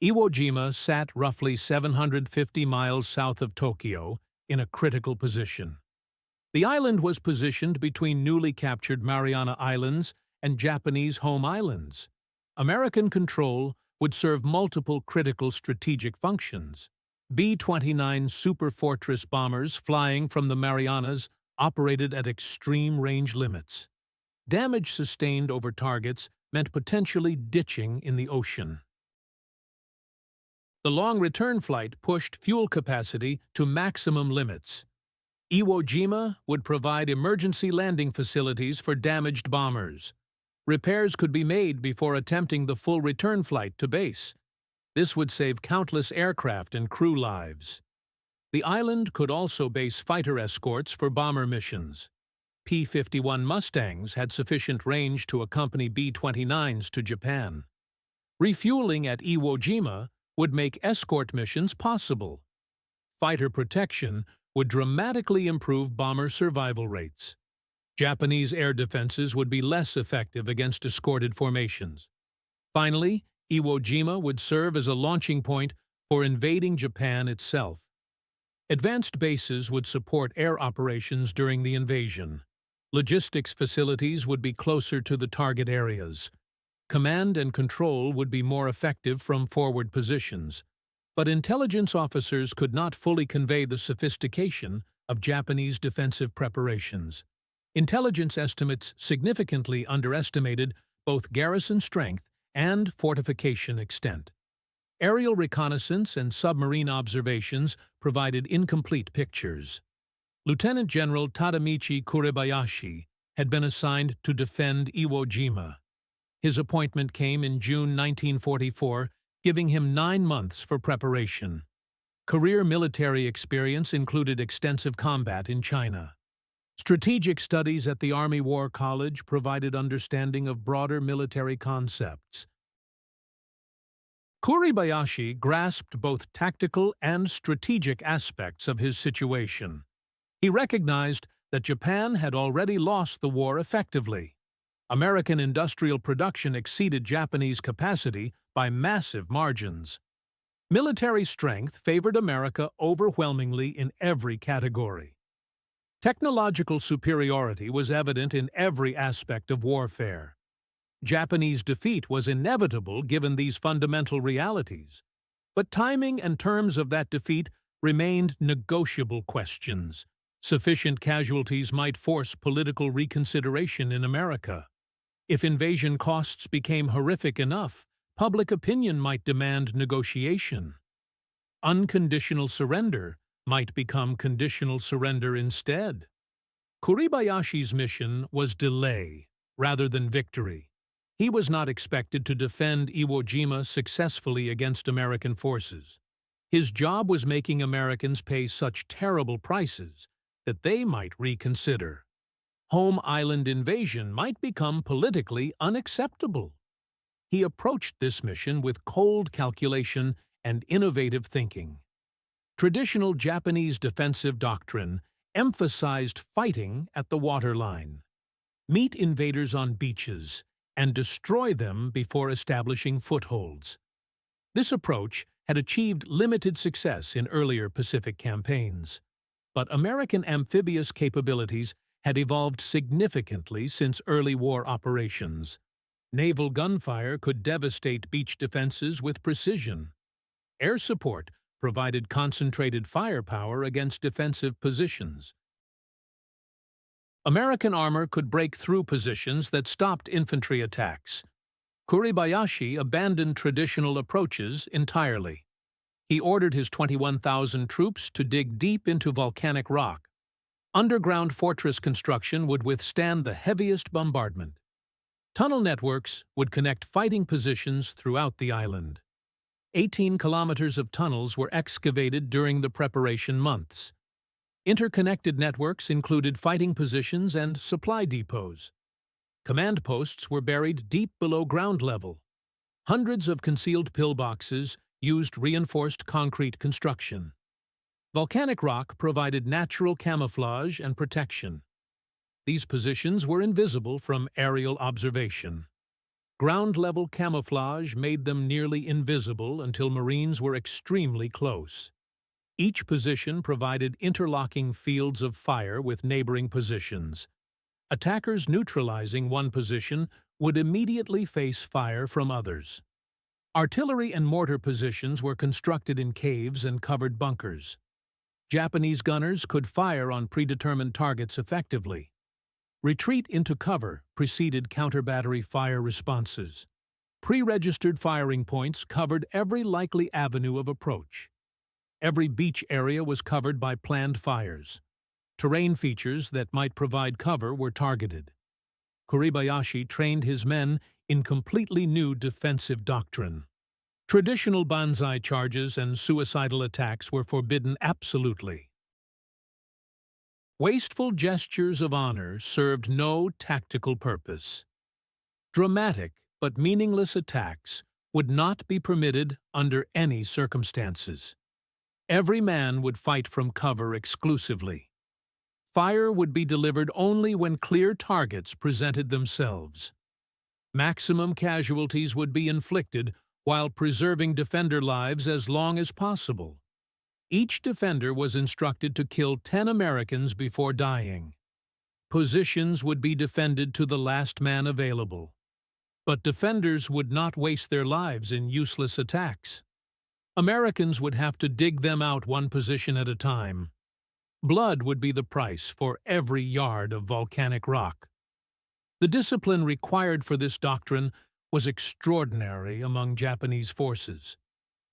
Iwo Jima sat roughly 750 miles south of Tokyo in a critical position. The island was positioned between newly captured Mariana Islands and Japanese home islands. American control would serve multiple critical strategic functions. B-29 Super Fortress bombers flying from the Marianas operated at extreme range limits. Damage sustained over targets meant potentially ditching in the ocean. The long return flight pushed fuel capacity to maximum limits. Iwo Jima would provide emergency landing facilities for damaged bombers. Repairs could be made before attempting the full return flight to base. This would save countless aircraft and crew lives. The island could also base fighter escorts for bomber missions. P-51 Mustangs had sufficient range to accompany B-29s to Japan. Refueling at Iwo Jima would make escort missions possible. Fighter protection would dramatically improve bomber survival rates. Japanese air defenses would be less effective against escorted formations. Finally, Iwo Jima would serve as a launching point for invading Japan itself. Advanced bases would support air operations during the invasion. Logistics facilities would be closer to the target areas. Command and control would be more effective from forward positions. But intelligence officers could not fully convey the sophistication of Japanese defensive preparations. Intelligence estimates significantly underestimated both garrison strength and fortification extent. Aerial reconnaissance and submarine observations provided incomplete pictures. Lieutenant General Tadamichi Kuribayashi had been assigned to defend Iwo Jima. His appointment came in June 1944, giving him 9 months for preparation. Career military experience included extensive combat in China. Strategic studies at the Army War College provided understanding of broader military concepts. Kuribayashi grasped both tactical and strategic aspects of his situation. He recognized that Japan had already lost the war effectively. American industrial production exceeded Japanese capacity by massive margins. Military strength favored America overwhelmingly in every category. Technological superiority was evident in every aspect of warfare. Japanese defeat was inevitable given these fundamental realities, but timing and terms of that defeat remained negotiable questions. Sufficient casualties might force political reconsideration in America. If invasion costs became horrific enough, public opinion might demand negotiation. Unconditional surrender might become conditional surrender instead. Kuribayashi's mission was delay, rather than victory. He was not expected to defend Iwo Jima successfully against American forces. His job was making Americans pay such terrible prices that they might reconsider. Home island invasion might become politically unacceptable. He approached this mission with cold calculation and innovative thinking. Traditional Japanese defensive doctrine emphasized fighting at the waterline. Meet invaders on beaches and destroy them before establishing footholds. This approach had achieved limited success in earlier Pacific campaigns, but American amphibious capabilities had evolved significantly since early war operations. Naval gunfire could devastate beach defenses with precision. Air support provided concentrated firepower against defensive positions. American armor could break through positions that stopped infantry attacks. Kuribayashi abandoned traditional approaches entirely. He ordered his 21,000 troops to dig deep into volcanic rock. Underground fortress construction would withstand the heaviest bombardment. Tunnel networks would connect fighting positions throughout the island. 18 kilometers of tunnels were excavated during the preparation months. Interconnected networks included fighting positions and supply depots. Command posts were buried deep below ground level. Hundreds of concealed pillboxes used reinforced concrete construction. Volcanic rock provided natural camouflage and protection. These positions were invisible from aerial observation. Ground-level camouflage made them nearly invisible until Marines were extremely close. Each position provided interlocking fields of fire with neighboring positions. Attackers neutralizing one position would immediately face fire from others. Artillery and mortar positions were constructed in caves and covered bunkers. Japanese gunners could fire on predetermined targets effectively. Retreat into cover preceded counter-battery fire responses. Pre-registered firing points covered every likely avenue of approach. Every beach area was covered by planned fires. Terrain features that might provide cover were targeted. Kuribayashi trained his men in completely new defensive doctrine. Traditional banzai charges and suicidal attacks were forbidden absolutely. Wasteful gestures of honor served no tactical purpose. Dramatic but meaningless attacks would not be permitted under any circumstances. Every man would fight from cover exclusively. Fire would be delivered only when clear targets presented themselves. Maximum casualties would be inflicted while preserving defender lives as long as possible. Each defender was instructed to kill 10 Americans before dying. Positions would be defended to the last man available. But defenders would not waste their lives in useless attacks. Americans would have to dig them out one position at a time. Blood would be the price for every yard of volcanic rock. The discipline required for this doctrine was extraordinary among Japanese forces.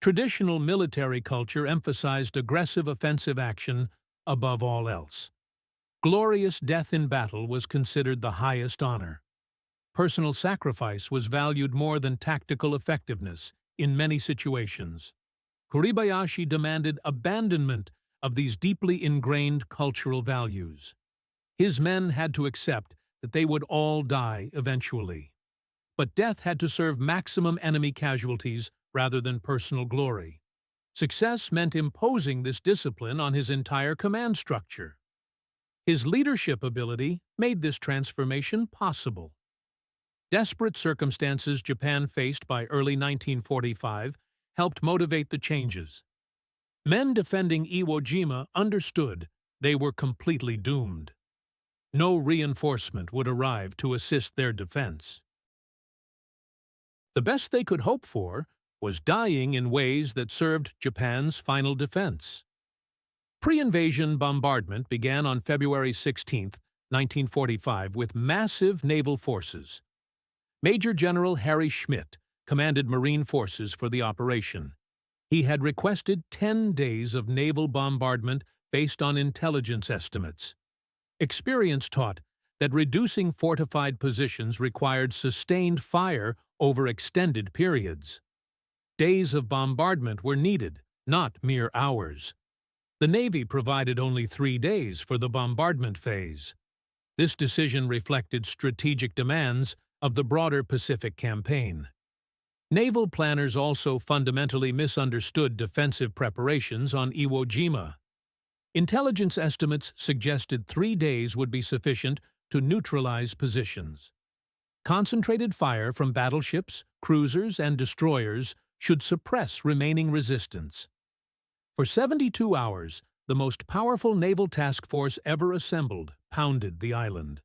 Traditional military culture emphasized aggressive offensive action above all else. Glorious death in battle was considered the highest honor. Personal sacrifice was valued more than tactical effectiveness in many situations. Kuribayashi demanded abandonment of these deeply ingrained cultural values. His men had to accept that they would all die eventually. But death had to serve maximum enemy casualties rather than personal glory. Success meant imposing this discipline on his entire command structure. His leadership ability made this transformation possible. Desperate circumstances Japan faced by early 1945 helped motivate the changes. Men defending Iwo Jima understood they were completely doomed. No reinforcement would arrive to assist their defense. The best they could hope for was dying in ways that served Japan's final defense. Pre-invasion bombardment began on February 16, 1945, with massive naval forces. Major General Harry Schmidt commanded Marine forces for the operation. He had requested 10 days of naval bombardment based on intelligence estimates. Experience taught that reducing fortified positions required sustained fire over extended periods. Days of bombardment were needed, not mere hours. The Navy provided only 3 days for the bombardment phase. This decision reflected strategic demands of the broader Pacific campaign. Naval planners also fundamentally misunderstood defensive preparations on Iwo Jima. Intelligence estimates suggested 3 days would be sufficient to neutralize positions. Concentrated fire from battleships, cruisers, and destroyers should suppress remaining resistance. For 72 hours, the most powerful naval task force ever assembled pounded the island.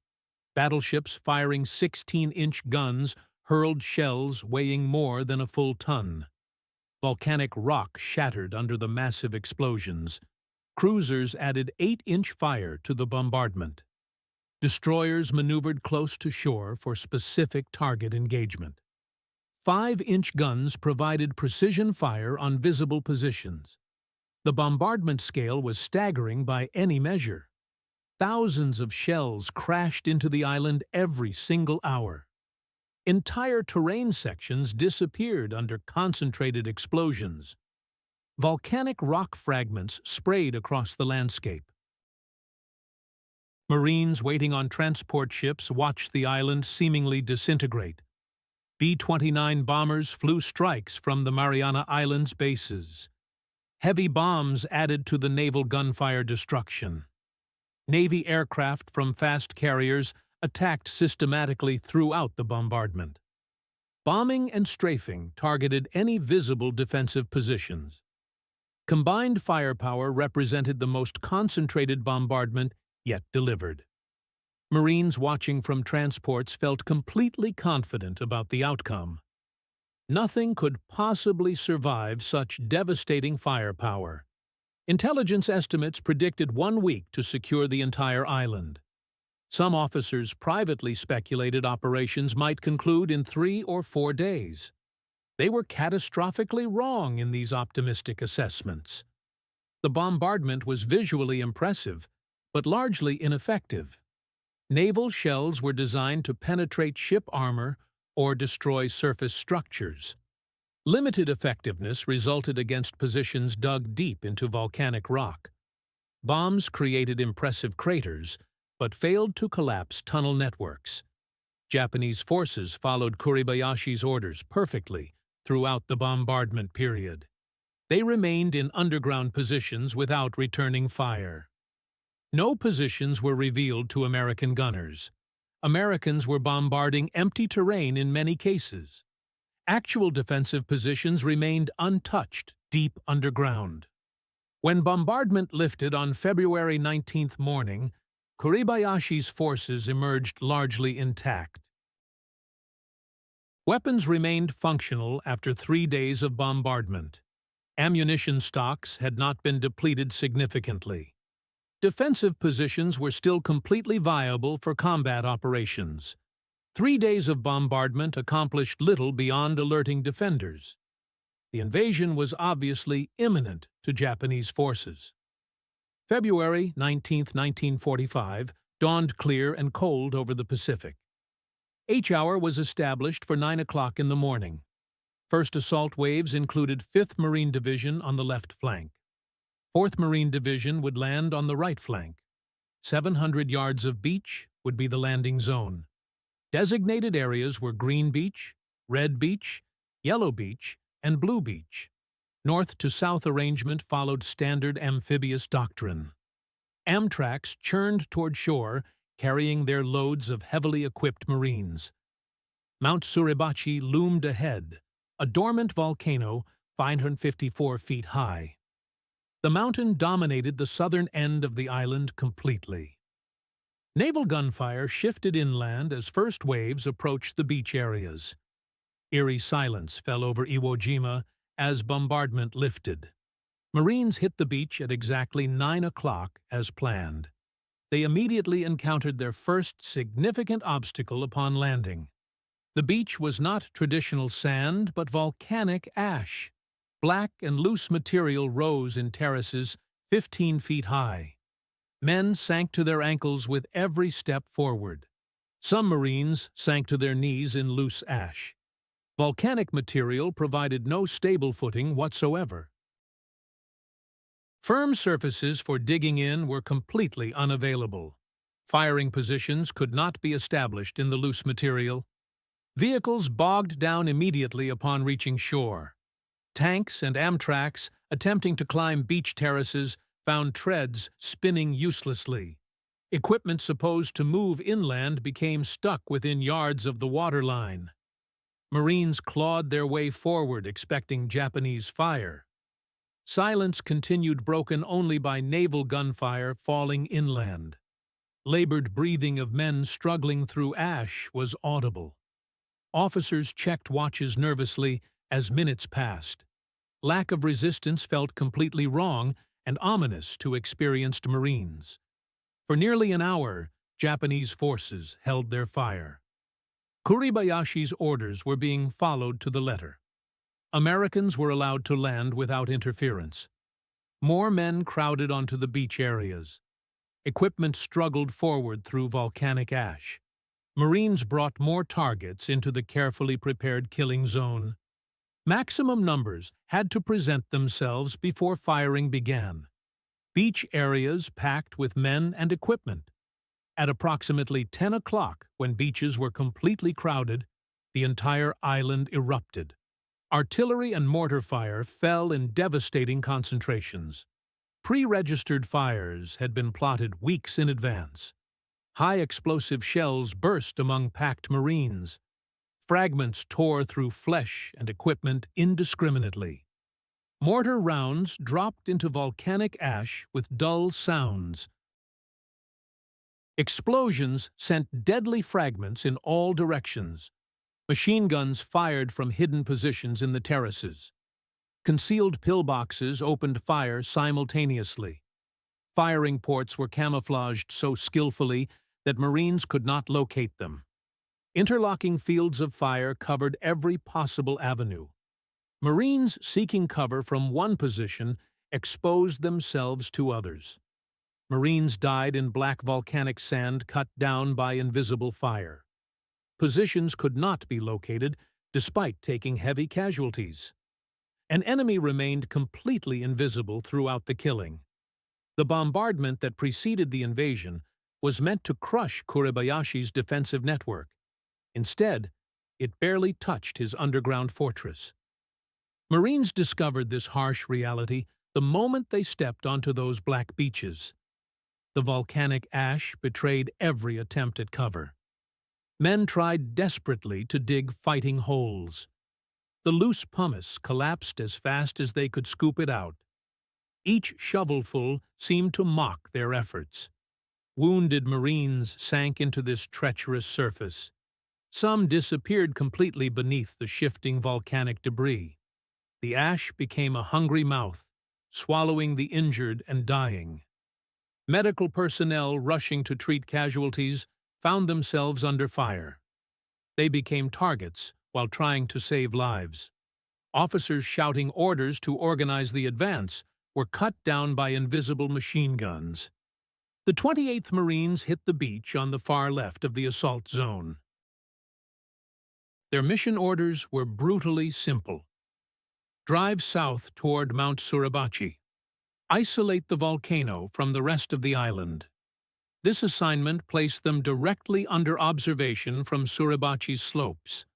Battleships firing 16-inch guns hurled shells weighing more than a full ton. Volcanic rock shattered under the massive explosions. Cruisers added 8-inch fire to the bombardment. Destroyers maneuvered close to shore for specific target engagement. 5-inch guns provided precision fire on visible positions. The bombardment scale was staggering by any measure. Thousands of shells crashed into the island every single hour. Entire terrain sections disappeared under concentrated explosions. Volcanic rock fragments sprayed across the landscape. Marines waiting on transport ships watched the island seemingly disintegrate. B-29 bombers flew strikes from the Mariana Islands bases. Heavy bombs added to the naval gunfire destruction. Navy aircraft from fast carriers attacked systematically throughout the bombardment. Bombing and strafing targeted any visible defensive positions. Combined firepower represented the most concentrated bombardment yet delivered. Marines watching from transports felt completely confident about the outcome. Nothing could possibly survive such devastating firepower. Intelligence estimates predicted 1 week to secure the entire island. Some officers privately speculated operations might conclude in 3 or 4 days. They were catastrophically wrong in these optimistic assessments. The bombardment was visually impressive, but largely ineffective. Naval shells were designed to penetrate ship armor or destroy surface structures. Limited effectiveness resulted against positions dug deep into volcanic rock. Bombs created impressive craters, but failed to collapse tunnel networks. Japanese forces followed Kuribayashi's orders perfectly throughout the bombardment period. They remained in underground positions without returning fire. No positions were revealed to American gunners. Americans were bombarding empty terrain in many cases. Actual defensive positions remained untouched deep underground. When bombardment lifted on February 19th morning, Kuribayashi's forces emerged largely intact. Weapons remained functional after 3 days of bombardment. Ammunition stocks had not been depleted significantly. Defensive positions were still completely viable for combat operations. 3 days of bombardment accomplished little beyond alerting defenders. The invasion was obviously imminent to Japanese forces. February 19, 1945, dawned clear and cold over the Pacific. H-hour was established for 9 o'clock in the morning. First assault waves included 5th Marine Division on the left flank. 4th Marine Division would land on the right flank. 700 yards of beach would be the landing zone. Designated areas were Green Beach, Red Beach, Yellow Beach, and Blue Beach. North to south arrangement followed standard amphibious doctrine. Amtraks churned toward shore, carrying their loads of heavily equipped Marines. Mount Suribachi loomed ahead, a dormant volcano 554 feet high. The mountain dominated the southern end of the island completely. Naval gunfire shifted inland as first waves approached the beach areas. Eerie silence fell over Iwo Jima as bombardment lifted. Marines hit the beach at exactly 9 o'clock as planned. They immediately encountered their first significant obstacle upon landing. The beach was not traditional sand, but volcanic ash. Black and loose material rose in terraces 15 feet high. Men sank to their ankles with every step forward. Some Marines sank to their knees in loose ash. Volcanic material provided no stable footing whatsoever. Firm surfaces for digging in were completely unavailable. Firing positions could not be established in the loose material. Vehicles bogged down immediately upon reaching shore. Tanks and Amtraks, attempting to climb beach terraces, found treads spinning uselessly. Equipment supposed to move inland became stuck within yards of the waterline. Marines clawed their way forward, expecting Japanese fire. Silence continued, broken only by naval gunfire falling inland. Labored breathing of men struggling through ash was audible. Officers checked watches nervously as minutes passed. Lack of resistance felt completely wrong and ominous to experienced Marines. For nearly an hour, Japanese forces held their fire. Kuribayashi's orders were being followed to the letter. Americans were allowed to land without interference. More men crowded onto the beach areas. Equipment struggled forward through volcanic ash. Marines brought more targets into the carefully prepared killing zone. Maximum numbers had to present themselves before firing began. Beach areas packed with men and equipment. At approximately 10 o'clock, when beaches were completely crowded, the entire island erupted. Artillery and mortar fire fell in devastating concentrations. Pre-registered fires had been plotted weeks in advance. High explosive shells burst among packed Marines. Fragments tore through flesh and equipment indiscriminately. Mortar rounds dropped into volcanic ash with dull sounds. Explosions sent deadly fragments in all directions. Machine guns fired from hidden positions in the terraces. Concealed pillboxes opened fire simultaneously. Firing ports were camouflaged so skillfully that Marines could not locate them. Interlocking fields of fire covered every possible avenue. Marines seeking cover from one position exposed themselves to others. Marines died in black volcanic sand cut down by invisible fire. Positions could not be located despite taking heavy casualties. An enemy remained completely invisible throughout the killing. The bombardment that preceded the invasion was meant to crush Kuribayashi's defensive network. Instead, it barely touched his underground fortress. Marines discovered this harsh reality the moment they stepped onto those black beaches. The volcanic ash betrayed every attempt at cover. Men tried desperately to dig fighting holes. The loose pumice collapsed as fast as they could scoop it out. Each shovelful seemed to mock their efforts. Wounded Marines sank into this treacherous surface. Some disappeared completely beneath the shifting volcanic debris. The ash became a hungry mouth, swallowing the injured and dying. Medical personnel rushing to treat casualties found themselves under fire. They became targets while trying to save lives. Officers shouting orders to organize the advance were cut down by invisible machine guns. The 28th Marines hit the beach on the far left of the assault zone. Their mission orders were brutally simple. Drive south toward Mount Suribachi. Isolate the volcano from the rest of the island. This assignment placed them directly under observation from Suribachi's slopes.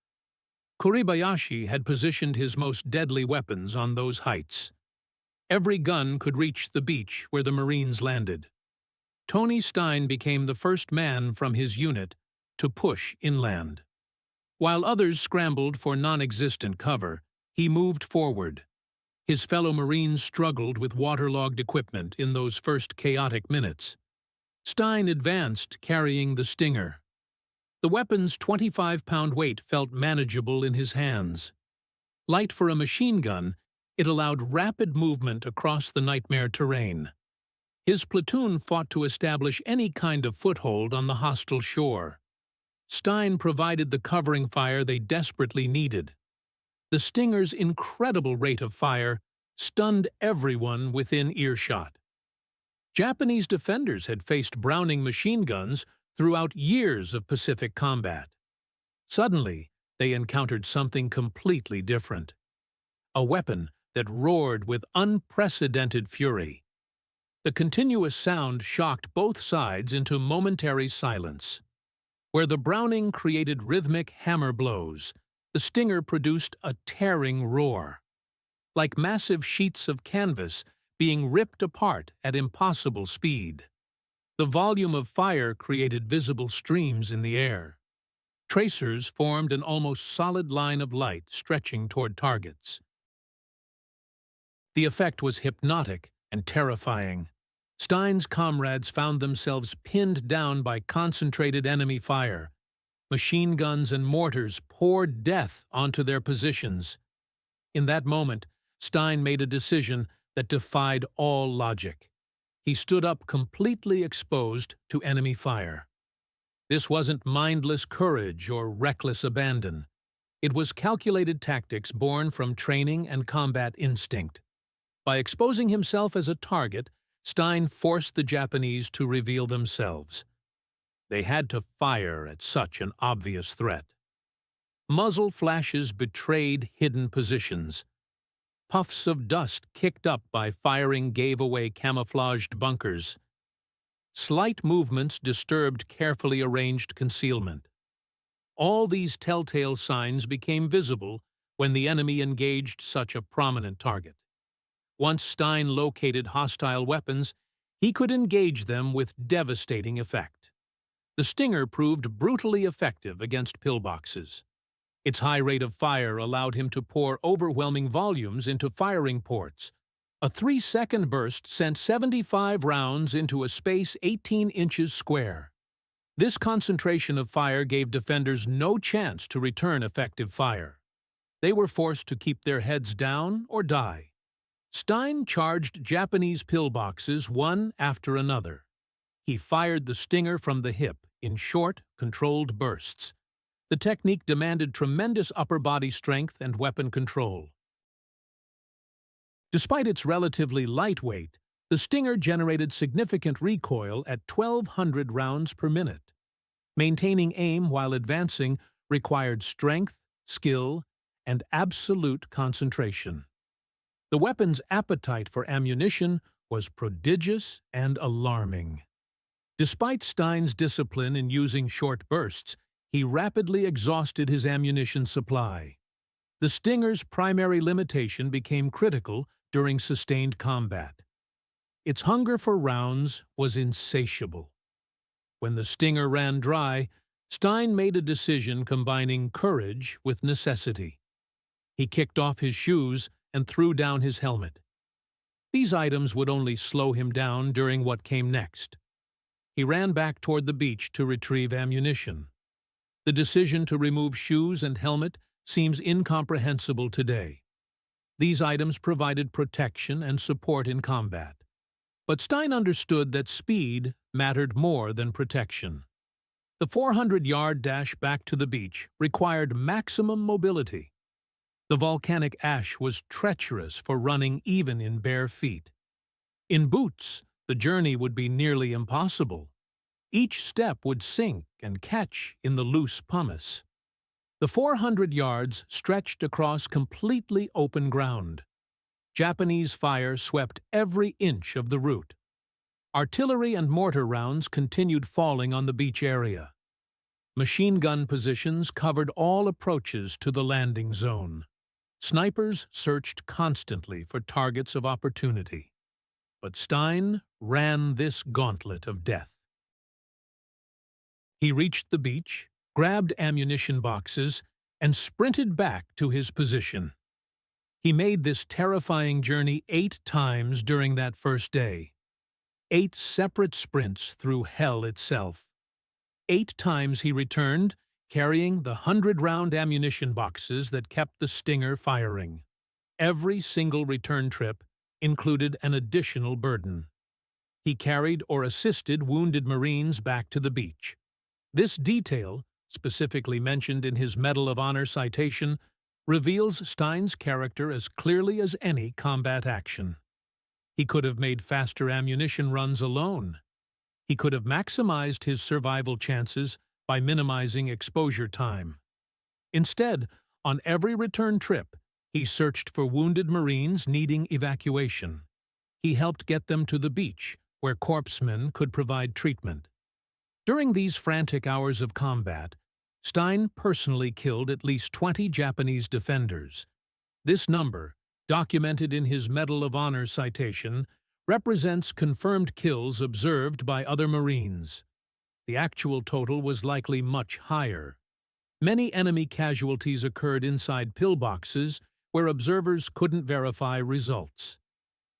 Kuribayashi had positioned his most deadly weapons on those heights. Every gun could reach the beach where the Marines landed. Tony Stein became the first man from his unit to push inland. While others scrambled for non-existent cover, he moved forward. His fellow Marines struggled with waterlogged equipment in those first chaotic minutes. Stein advanced, carrying the Stinger. The weapon's 25-pound weight felt manageable in his hands. Light for a machine gun, it allowed rapid movement across the nightmare terrain. His platoon fought to establish any kind of foothold on the hostile shore. Stein provided the covering fire they desperately needed. The Stinger's incredible rate of fire stunned everyone within earshot. Japanese defenders had faced Browning machine guns throughout years of Pacific combat. Suddenly, they encountered something completely different. A weapon that roared with unprecedented fury. The continuous sound shocked both sides into momentary silence. Where the Browning created rhythmic hammer blows, the Stinger produced a tearing roar. Like massive sheets of canvas being ripped apart at impossible speed. The volume of fire created visible streams in the air. Tracers formed an almost solid line of light stretching toward targets. The effect was hypnotic and terrifying. Stein's comrades found themselves pinned down by concentrated enemy fire. Machine guns and mortars poured death onto their positions. In that moment, Stein made a decision that defied all logic. He stood up completely exposed to enemy fire. This wasn't mindless courage or reckless abandon. It was calculated tactics born from training and combat instinct. By exposing himself as a target, Stein forced the Japanese to reveal themselves. They had to fire at such an obvious threat. Muzzle flashes betrayed hidden positions. Puffs of dust kicked up by firing gave away camouflaged bunkers. Slight movements disturbed carefully arranged concealment. All these telltale signs became visible when the enemy engaged such a prominent target. Once Stein located hostile weapons, he could engage them with devastating effect. The Stinger proved brutally effective against pillboxes. Its high rate of fire allowed him to pour overwhelming volumes into firing ports. A 3-second burst sent 75 rounds into a space 18 inches square. This concentration of fire gave defenders no chance to return effective fire. They were forced to keep their heads down or die. Stein charged Japanese pillboxes one after another. He fired the Stinger from the hip in short, controlled bursts. The technique demanded tremendous upper body strength and weapon control. Despite its relatively light weight, the Stinger generated significant recoil at 1,200 rounds per minute. Maintaining aim while advancing required strength, skill, and absolute concentration. The weapon's appetite for ammunition was prodigious and alarming. Despite Stein's discipline in using short bursts, he rapidly exhausted his ammunition supply. The Stinger's primary limitation became critical during sustained combat. Its hunger for rounds was insatiable. When the Stinger ran dry, Stein made a decision combining courage with necessity. He kicked off his shoes and threw down his helmet. These items would only slow him down during what came next. He ran back toward the beach to retrieve ammunition. The decision to remove shoes and helmet seems incomprehensible today. These items provided protection and support in combat. But Stein understood that speed mattered more than protection. The 400-yard dash back to the beach required maximum mobility. The volcanic ash was treacherous for running even in bare feet. In boots, the journey would be nearly impossible. Each step would sink and catch in the loose pumice. The 400 yards stretched across completely open ground. Japanese fire swept every inch of the route. Artillery and mortar rounds continued falling on the beach area. Machine gun positions covered all approaches to the landing zone. Snipers searched constantly for targets of opportunity. But Stein ran this gauntlet of death. He reached the beach, grabbed ammunition boxes, and sprinted back to his position. He made this terrifying journey 8 times during that first day. 8 separate sprints through hell itself. 8 times he returned, carrying the 100-round ammunition boxes that kept the Stinger firing. Every single return trip included an additional burden. He carried or assisted wounded Marines back to the beach. This detail, specifically mentioned in his Medal of Honor citation, reveals Stein's character as clearly as any combat action. He could have made faster ammunition runs alone. He could have maximized his survival chances by minimizing exposure time. Instead, on every return trip, he searched for wounded Marines needing evacuation. He helped get them to the beach, where corpsmen could provide treatment. During these frantic hours of combat, Stein personally killed at least 20 Japanese defenders. This number, documented in his Medal of Honor citation, represents confirmed kills observed by other Marines. The actual total was likely much higher. Many enemy casualties occurred inside pillboxes where observers couldn't verify results.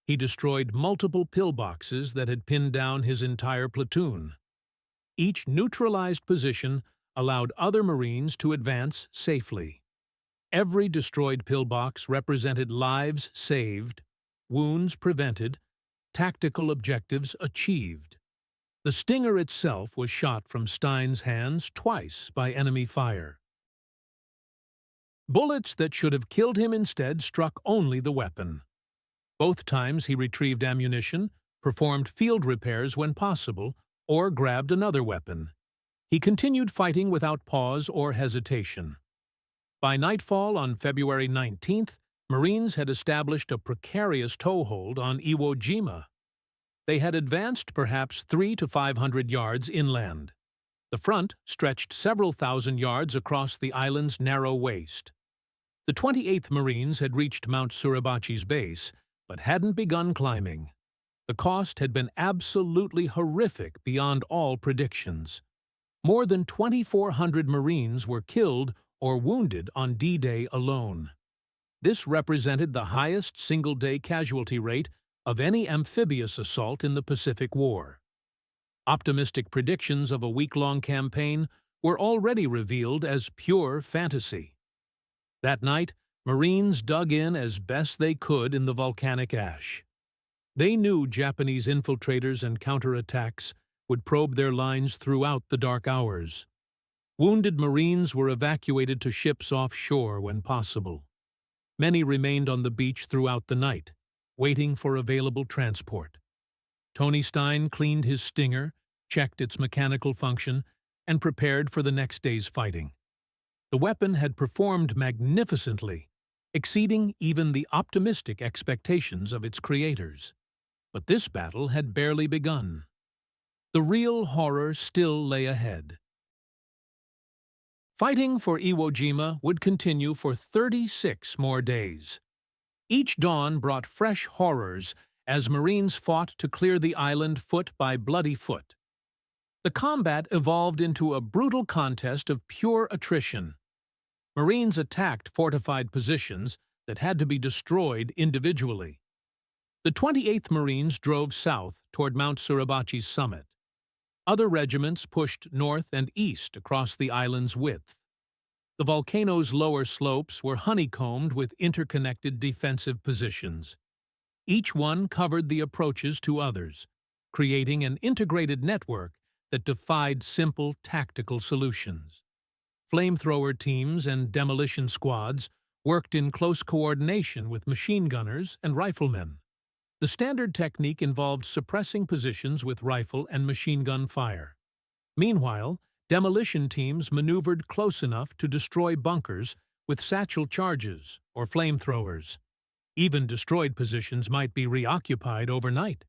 He destroyed multiple pillboxes that had pinned down his entire platoon. Each neutralized position allowed other Marines to advance safely. Every destroyed pillbox represented lives saved, wounds prevented, tactical objectives achieved. The Stinger itself was shot from Stein's hands twice by enemy fire. Bullets that should have killed him instead struck only the weapon. Both times he retrieved ammunition, performed field repairs when possible, or grabbed another weapon. He continued fighting without pause or hesitation. By nightfall on February 19th, Marines had established a precarious toehold on Iwo Jima. They had advanced perhaps 300 to 500 yards inland. The front stretched several thousand yards across the island's narrow waist. The 28th Marines had reached Mount Suribachi's base, but hadn't begun climbing. The cost had been absolutely horrific beyond all predictions. More than 2,400 Marines were killed or wounded on D-Day alone. This represented the highest single-day casualty rate of any amphibious assault in the Pacific War. Optimistic predictions of a week-long campaign were already revealed as pure fantasy. That night, Marines dug in as best they could in the volcanic ash. They knew Japanese infiltrators and counterattacks would probe their lines throughout the dark hours. Wounded Marines were evacuated to ships offshore when possible. Many remained on the beach throughout the night, waiting for available transport. Tony Stein cleaned his Stinger, checked its mechanical function, and prepared for the next day's fighting. The weapon had performed magnificently, exceeding even the optimistic expectations of its creators. But this battle had barely begun. The real horror still lay ahead. Fighting for Iwo Jima would continue for 36 more days. Each dawn brought fresh horrors as Marines fought to clear the island foot by bloody foot. The combat evolved into a brutal contest of pure attrition. Marines attacked fortified positions that had to be destroyed individually. The 28th Marines drove south toward Mount Suribachi's summit. Other regiments pushed north and east across the island's width. The volcano's lower slopes were honeycombed with interconnected defensive positions. Each one covered the approaches to others, creating an integrated network that defied simple tactical solutions. Flamethrower teams and demolition squads worked in close coordination with machine gunners and riflemen. The standard technique involved suppressing positions with rifle and machine gun fire. Meanwhile, demolition teams maneuvered close enough to destroy bunkers with satchel charges or flamethrowers. Even destroyed positions might be reoccupied overnight.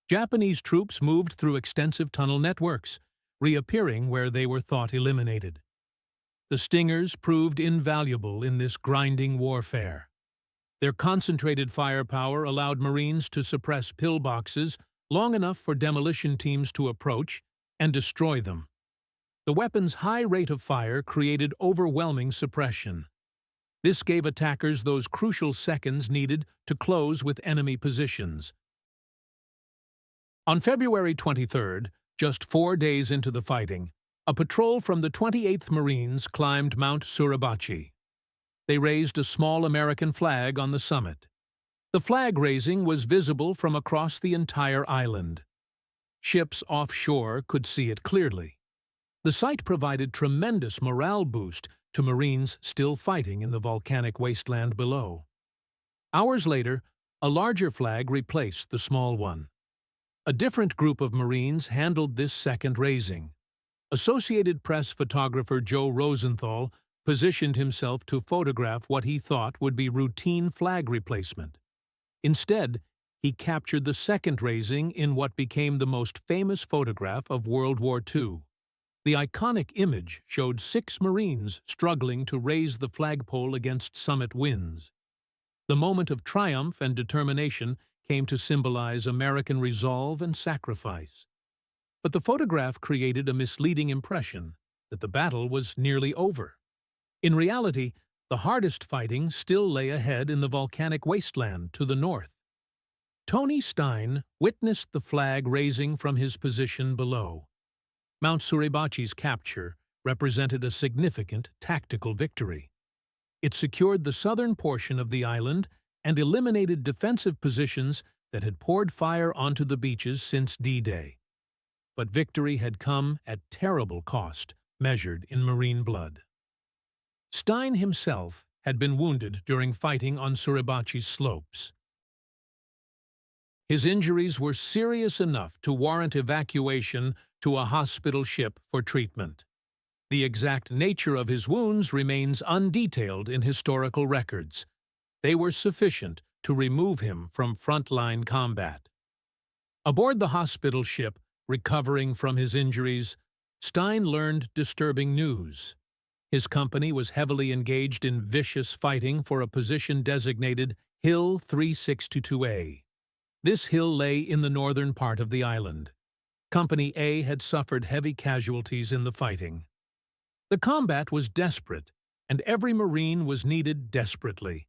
Japanese troops moved through extensive tunnel networks, reappearing where they were thought eliminated. The Stingers proved invaluable in this grinding warfare. Their concentrated firepower allowed Marines to suppress pillboxes long enough for demolition teams to approach and destroy them. The weapon's high rate of fire created overwhelming suppression. This gave attackers those crucial seconds needed to close with enemy positions. On February 23rd, just 4 days into the fighting, a patrol from the 28th Marines climbed Mount Suribachi. They raised a small American flag on the summit. The flag raising was visible from across the entire island. Ships offshore could see it clearly. The sight provided tremendous morale boost to Marines still fighting in the volcanic wasteland below. Hours later, A larger flag replaced the small one. A different group of Marines handled this second raising. Associated Press photographer Joe Rosenthal positioned himself to photograph what he thought would be routine flag replacement. Instead, he captured the second raising in what became the most famous photograph of World War II. The iconic image showed 6 Marines struggling to raise the flagpole against summit winds. The moment of triumph and determination came to symbolize American resolve and sacrifice. But the photograph created a misleading impression that the battle was nearly over. In reality, the hardest fighting still lay ahead in the volcanic wasteland to the north. Tony Stein witnessed the flag raising from his position below. Mount Suribachi's capture represented a significant tactical victory. It secured the southern portion of the island and eliminated defensive positions that had poured fire onto the beaches since D-Day. But victory had come at terrible cost, measured in Marine blood. Stein himself had been wounded during fighting on Suribachi's slopes. His injuries were serious enough to warrant evacuation to a hospital ship for treatment. The exact nature of his wounds remains undetailed in historical records. They were sufficient to remove him from frontline combat. Aboard the hospital ship, recovering from his injuries, Stein learned disturbing news. His company was heavily engaged in vicious fighting for a position designated Hill 362A. This hill lay in the northern part of the island. Company A had suffered heavy casualties in the fighting. The combat was desperate, and every Marine was needed desperately.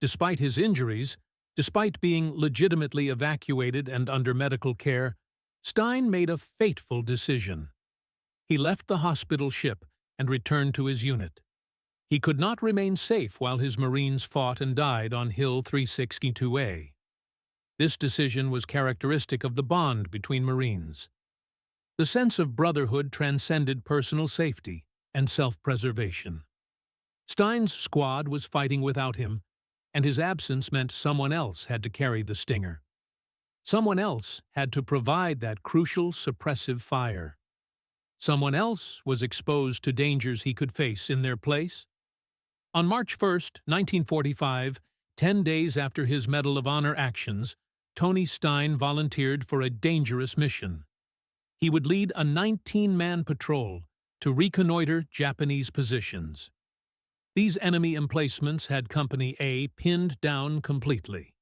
Despite his injuries, despite being legitimately evacuated and under medical care, Stein made a fateful decision. He left the hospital ship and returned to his unit. He could not remain safe while his Marines fought and died on Hill 362A. This decision was characteristic of the bond between Marines. The sense of brotherhood transcended personal safety and self-preservation. Stein's squad was fighting without him, and his absence meant someone else had to carry the stinger. Someone else had to provide that crucial suppressive fire. Someone else was exposed to dangers he could face in their place. On March 1, 1945, 10 days after his Medal of Honor actions, Tony Stein volunteered for a dangerous mission. He would lead a 19-man patrol to reconnoiter Japanese positions. These enemy emplacements had Company A pinned down completely.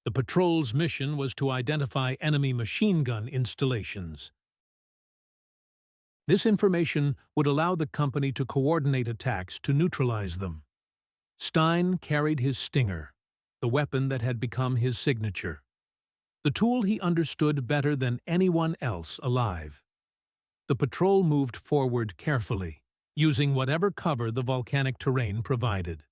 The patrol's mission was to identify enemy machine gun installations. This information would allow the company to coordinate attacks to neutralize them. Stein carried his Stinger, the weapon that had become his signature, the tool he understood better than anyone else alive. The patrol moved forward carefully, using whatever cover the volcanic terrain provided.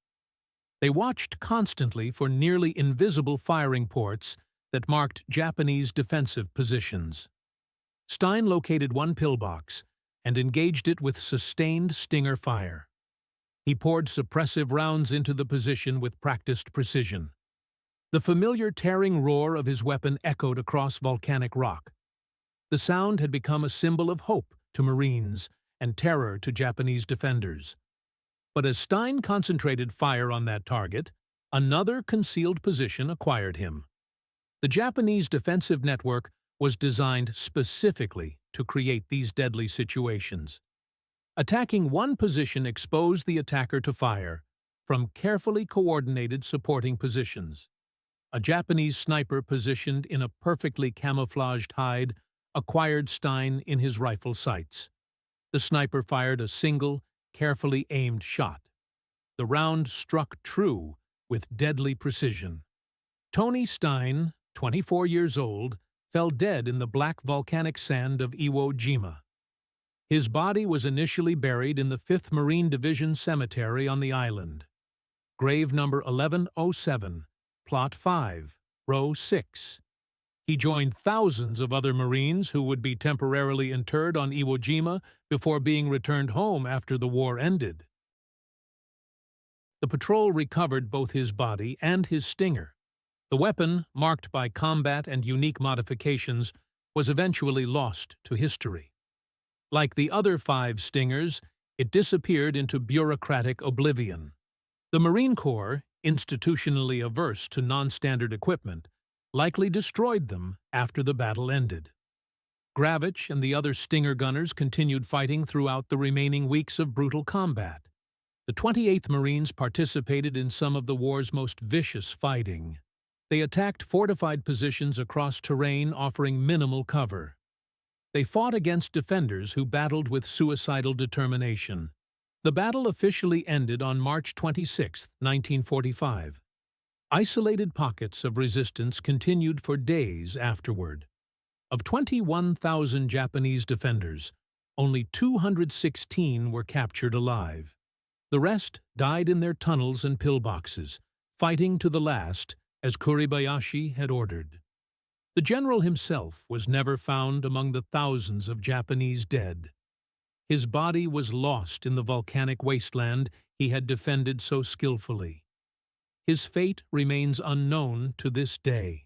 They watched constantly for nearly invisible firing ports that marked Japanese defensive positions. Stein located one pillbox and engaged it with sustained Stinger fire. He poured suppressive rounds into the position with practiced precision. The familiar tearing roar of his weapon echoed across volcanic rock. The sound had become a symbol of hope to Marines and terror to Japanese defenders. But as Stein concentrated fire on that target, another concealed position acquired him. The Japanese defensive network was designed specifically to create these deadly situations. Attacking one position exposed the attacker to fire from carefully coordinated supporting positions. A Japanese sniper positioned in a perfectly camouflaged hide acquired Stein in his rifle sights. The sniper fired a single, carefully aimed shot. The round struck true with deadly precision. Tony Stein, 24 years old, fell dead in the black volcanic sand of Iwo Jima. His body was initially buried in the 5th Marine Division Cemetery on the island. Grave number 1107, Plot 5, Row 6. He joined thousands of other Marines who would be temporarily interred on Iwo Jima before being returned home after the war ended. The patrol recovered both his body and his Stinger. The weapon, marked by combat and unique modifications, was eventually lost to history. Like the other 5 Stingers, it disappeared into bureaucratic oblivion. The Marine Corps, institutionally averse to non-standard equipment, likely destroyed them after the battle ended. Gravich and the other Stinger gunners continued fighting throughout the remaining weeks of brutal combat. The 28th Marines participated in some of the war's most vicious fighting. They attacked fortified positions across terrain offering minimal cover. They fought against defenders who battled with suicidal determination. The battle officially ended on March 26, 1945. Isolated pockets of resistance continued for days afterward. Of 21,000 Japanese defenders, only 216 were captured alive. The rest died in their tunnels and pillboxes, fighting to the last, as Kuribayashi had ordered. The general himself was never found among the thousands of Japanese dead. His body was lost in the volcanic wasteland he had defended so skillfully. His fate remains unknown to this day.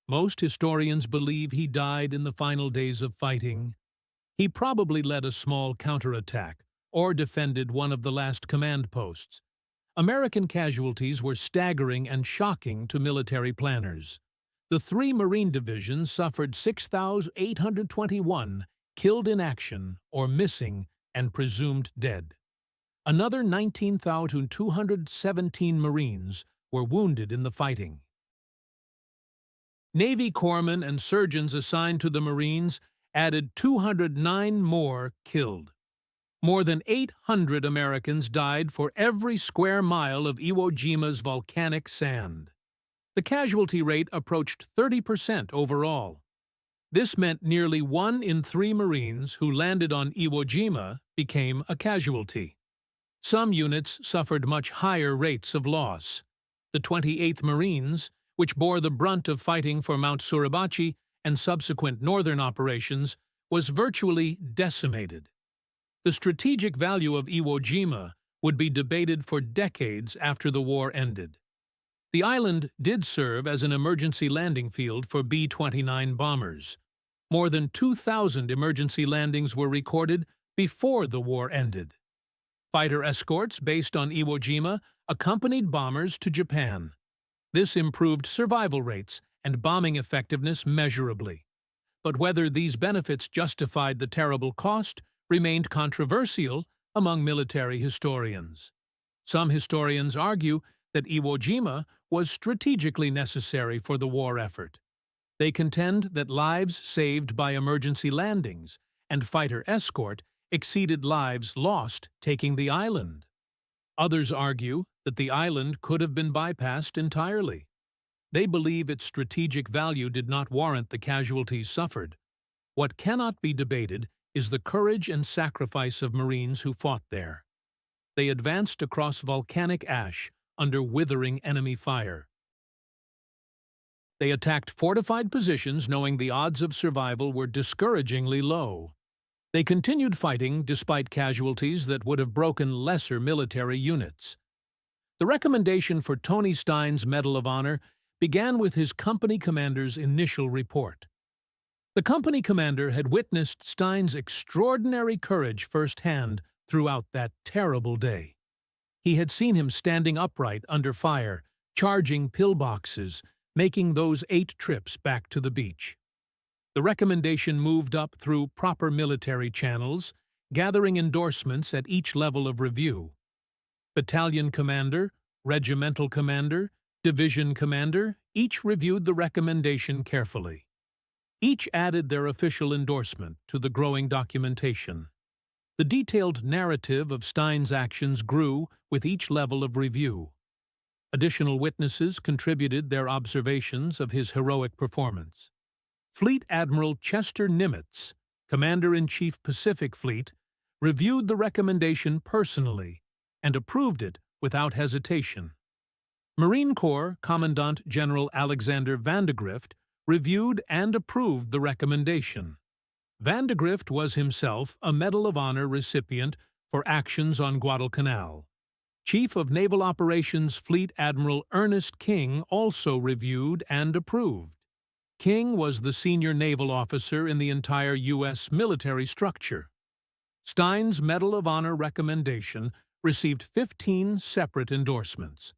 Most historians believe he died in the final days of fighting. He probably led a small counterattack or defended one of the last command posts. American casualties were staggering and shocking to military planners. The 3 Marine divisions suffered 6,821 killed in action or missing and presumed dead. Another 19,217 Marines were wounded in the fighting. Navy corpsmen and surgeons assigned to the Marines added 209 more killed. More than 800 Americans died for every square mile of Iwo Jima's volcanic sand. The casualty rate approached 30% overall. This meant nearly 1 in 3 Marines who landed on Iwo Jima became a casualty. Some units suffered much higher rates of loss. The 28th Marines, which bore the brunt of fighting for Mount Suribachi and subsequent northern operations, was virtually decimated. The strategic value of Iwo Jima would be debated for decades after the war ended. The island did serve as an emergency landing field for B-29 bombers. More than 2,000 emergency landings were recorded before the war ended. Fighter escorts based on Iwo Jima accompanied bombers to Japan. This improved survival rates and bombing effectiveness measurably. But whether these benefits justified the terrible cost remained controversial among military historians. Some historians argue that Iwo Jima was strategically necessary for the war effort. They contend that lives saved by emergency landings and fighter escort exceeded lives lost taking the island. Others argue that the island could have been bypassed entirely. They believe its strategic value did not warrant the casualties suffered. What cannot be debated is the courage and sacrifice of Marines who fought there. They advanced across volcanic ash under withering enemy fire. They attacked fortified positions knowing the odds of survival were discouragingly low. They continued fighting despite casualties that would have broken lesser military units. The recommendation for Tony Stein's Medal of Honor began with his company commander's initial report. The company commander had witnessed Stein's extraordinary courage firsthand throughout that terrible day. He had seen him standing upright under fire, charging pillboxes, making those 8 trips back to the beach. The recommendation moved up through proper military channels, gathering endorsements at each level of review. Battalion commander, regimental commander, division commander, each reviewed the recommendation carefully. Each added their official endorsement to the growing documentation. The detailed narrative of Stein's actions grew with each level of review. Additional witnesses contributed their observations of his heroic performance. Fleet Admiral Chester Nimitz, Commander-in-Chief Pacific Fleet, reviewed the recommendation personally and approved it without hesitation. Marine Corps Commandant General Alexander Vandegrift reviewed and approved the recommendation. Vandegrift was himself a Medal of Honor recipient for actions on Guadalcanal. Chief of Naval Operations Fleet Admiral Ernest King also reviewed and approved. King was the senior naval officer in the entire U.S. military structure. Stein's Medal of Honor recommendation received 15 separate endorsements.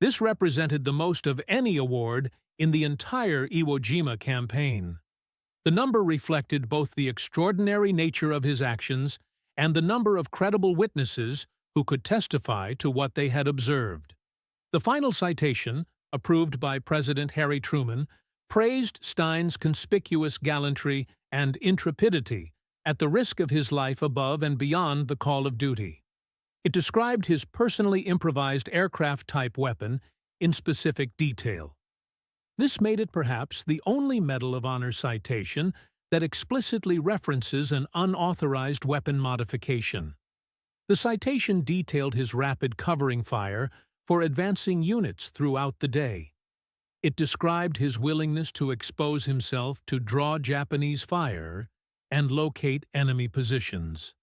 This represented the most of any award in the entire Iwo Jima campaign. The number reflected both the extraordinary nature of his actions and the number of credible witnesses who could testify to what they had observed. The final citation, approved by President Harry Truman, praised Stein's conspicuous gallantry and intrepidity at the risk of his life above and beyond the call of duty. It described his personally improvised aircraft-type weapon in specific detail. This made it perhaps the only Medal of Honor citation that explicitly references an unauthorized weapon modification. The citation detailed his rapid covering fire for advancing units throughout the day. It described his willingness to expose himself to draw Japanese fire and locate enemy positions.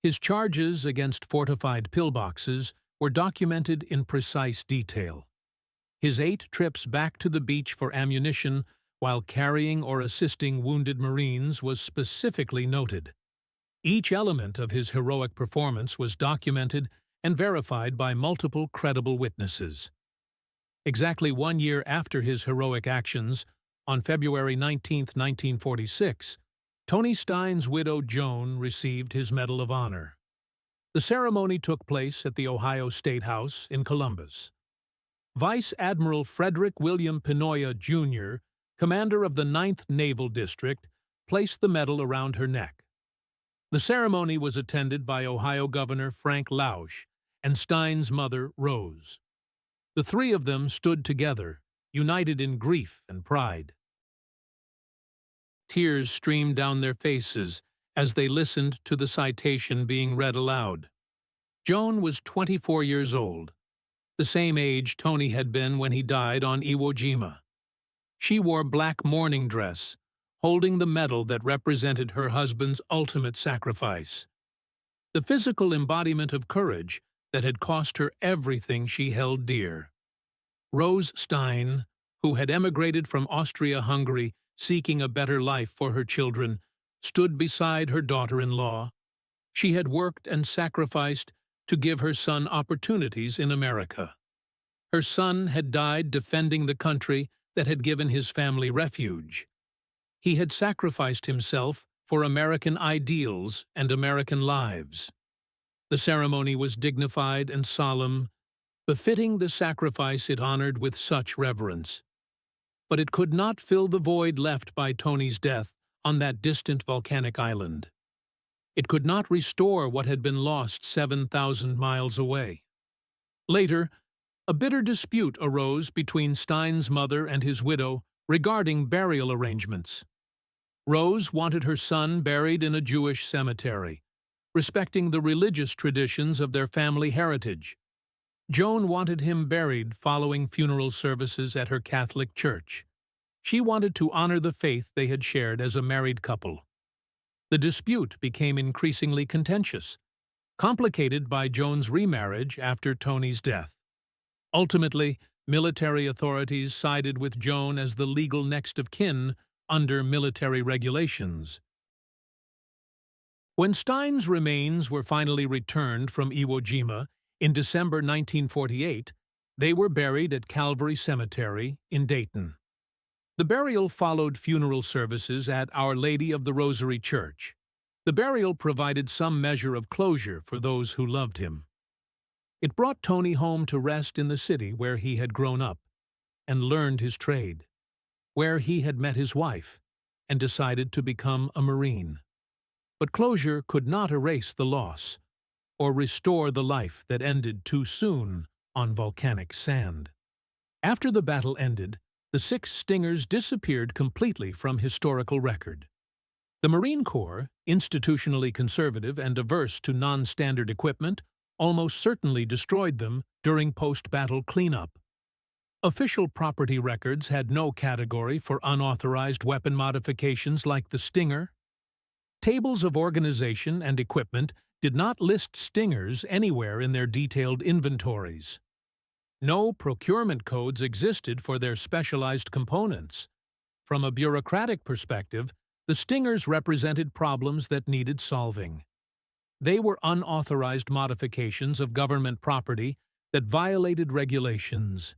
His charges against fortified pillboxes were documented in precise detail. His 8 trips back to the beach for ammunition while carrying or assisting wounded Marines was specifically noted. Each element of his heroic performance was documented and verified by multiple credible witnesses. Exactly 1 year after his heroic actions, on February 19, 1946, Tony Stein's widow Joan received his Medal of Honor. The ceremony took place at the Ohio State House in Columbus. Vice Admiral Frederick William Pinoya, Jr., commander of the 9th Naval District, placed the medal around her neck. The ceremony was attended by Ohio Governor Frank Lausch and Stein's mother, Rose. The three of them stood together, united in grief and pride. Tears streamed down their faces as they listened to the citation being read aloud. Joan was 24 years old, the same age Tony had been when he died on Iwo Jima. She wore black mourning dress, holding the medal that represented her husband's ultimate sacrifice. The physical embodiment of courage that had cost her everything she held dear. Rose Stein, who had emigrated from Austria-Hungary seeking a better life for her children, stood beside her daughter-in-law. She had worked and sacrificed to give her son opportunities in America. Her son had died defending the country that had given his family refuge. He had sacrificed himself for American ideals and American lives. The ceremony was dignified and solemn, befitting the sacrifice it honored with such reverence. But it could not fill the void left by Tony's death on that distant volcanic island. It could not restore what had been lost 7,000 miles away. Later, a bitter dispute arose between Stein's mother and his widow regarding burial arrangements. Rose wanted her son buried in a Jewish cemetery, respecting the religious traditions of their family heritage. Joan wanted him buried following funeral services at her Catholic church. She wanted to honor the faith they had shared as a married couple. The dispute became increasingly contentious, complicated by Joan's remarriage after Tony's death. Ultimately, military authorities sided with Joan as the legal next of kin under military regulations. When Stein's remains were finally returned from Iwo Jima in December 1948, they were buried at Calvary Cemetery in Dayton. The burial followed funeral services at Our Lady of the Rosary Church. The burial provided some measure of closure for those who loved him. It brought Tony home to rest in the city where he had grown up and learned his trade, where he had met his wife and decided to become a Marine. But closure could not erase the loss or restore the life that ended too soon on volcanic sand. After the battle ended, the 6 Stingers disappeared completely from historical record. The Marine Corps, institutionally conservative and averse to non-standard equipment, almost certainly destroyed them during post-battle cleanup. Official property records had no category for unauthorized weapon modifications like the Stinger. Tables of organization and equipment did not list Stingers anywhere in their detailed inventories. No procurement codes existed for their specialized components. From a bureaucratic perspective, the Stingers represented problems that needed solving. They were unauthorized modifications of government property that violated regulations.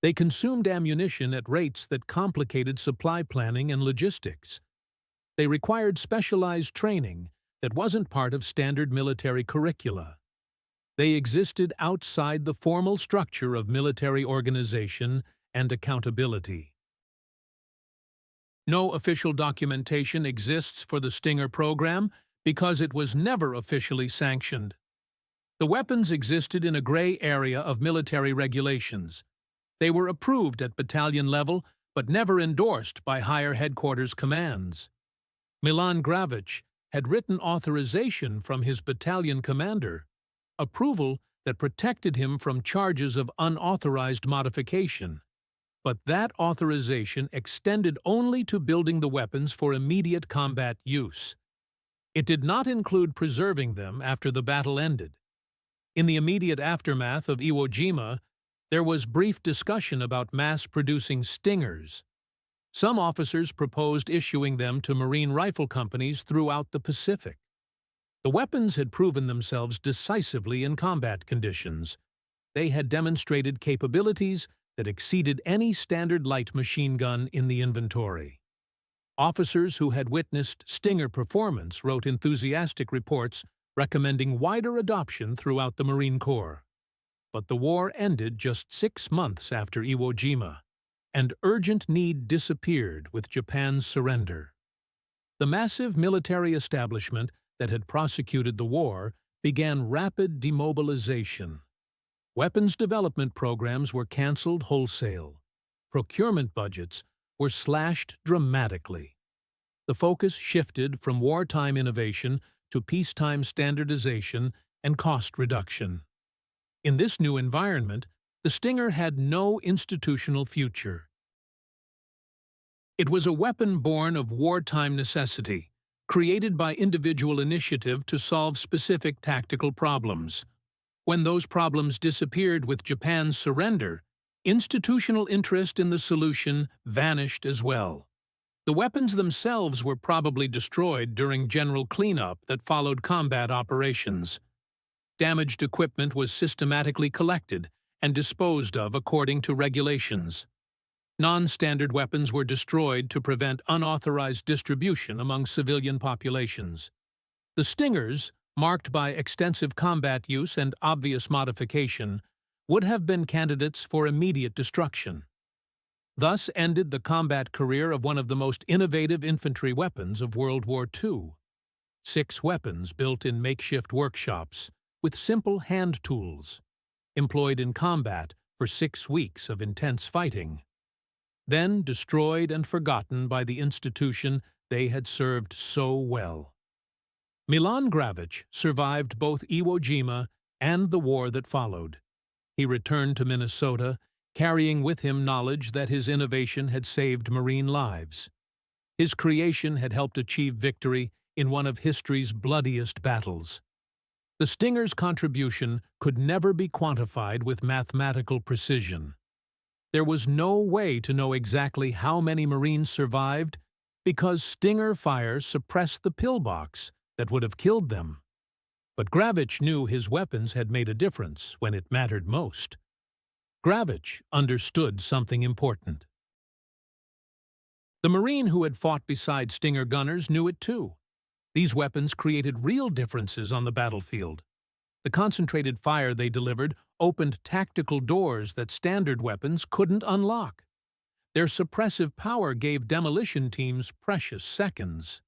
They consumed ammunition at rates that complicated supply planning and logistics. They required specialized training that wasn't part of standard military curricula. They existed outside the formal structure of military organization and accountability. No official documentation exists for the Stinger program because it was never officially sanctioned. The weapons existed in a gray area of military regulations. They were approved at battalion level but never endorsed by higher headquarters commands. Milan Gravich had written authorization from his battalion commander, approval that protected him from charges of unauthorized modification. But that authorization extended only to building the weapons for immediate combat use. It did not include preserving them after the battle ended. In the immediate aftermath of Iwo Jima, there was brief discussion about mass-producing Stingers. Some officers proposed issuing them to Marine rifle companies throughout the Pacific. The weapons had proven themselves decisively in combat conditions. They had demonstrated capabilities that exceeded any standard light machine gun in the inventory. Officers who had witnessed Stinger performance wrote enthusiastic reports recommending wider adoption throughout the Marine Corps. But the war ended just 6 months after Iwo Jima, and urgent need disappeared with Japan's surrender. The massive military establishment that had prosecuted the war began rapid demobilization. Weapons development programs were canceled wholesale. Procurement budgets were slashed dramatically. The focus shifted from wartime innovation to peacetime standardization and cost reduction. In this new environment, the Stinger had no institutional future. It was a weapon born of wartime necessity, created by individual initiative to solve specific tactical problems. When those problems disappeared with Japan's surrender, institutional interest in the solution vanished as well. The weapons themselves were probably destroyed during general cleanup that followed combat operations. Damaged equipment was systematically collected and disposed of according to regulations. Non-standard weapons were destroyed to prevent unauthorized distribution among civilian populations. The Stingers, marked by extensive combat use and obvious modification, would have been candidates for immediate destruction. Thus ended the combat career of one of the most innovative infantry weapons of World War II. 6 weapons built in makeshift workshops, with simple hand tools, employed in combat for 6 weeks of intense fighting. Then destroyed and forgotten by the institution they had served so well. Milan Gravich survived both Iwo Jima and the war that followed. He returned to Minnesota, carrying with him knowledge that his innovation had saved Marine lives. His creation had helped achieve victory in one of history's bloodiest battles. The Stinger's contribution could never be quantified with mathematical precision. There was no way to know exactly how many Marines survived because Stinger fire suppressed the pillbox that would have killed them. But Gravich knew his weapons had made a difference when it mattered most. Gravich understood something important. The Marine who had fought beside Stinger gunners knew it too. These weapons created real differences on the battlefield. The concentrated fire they delivered opened tactical doors that standard weapons couldn't unlock. Their suppressive power gave demolition teams precious seconds.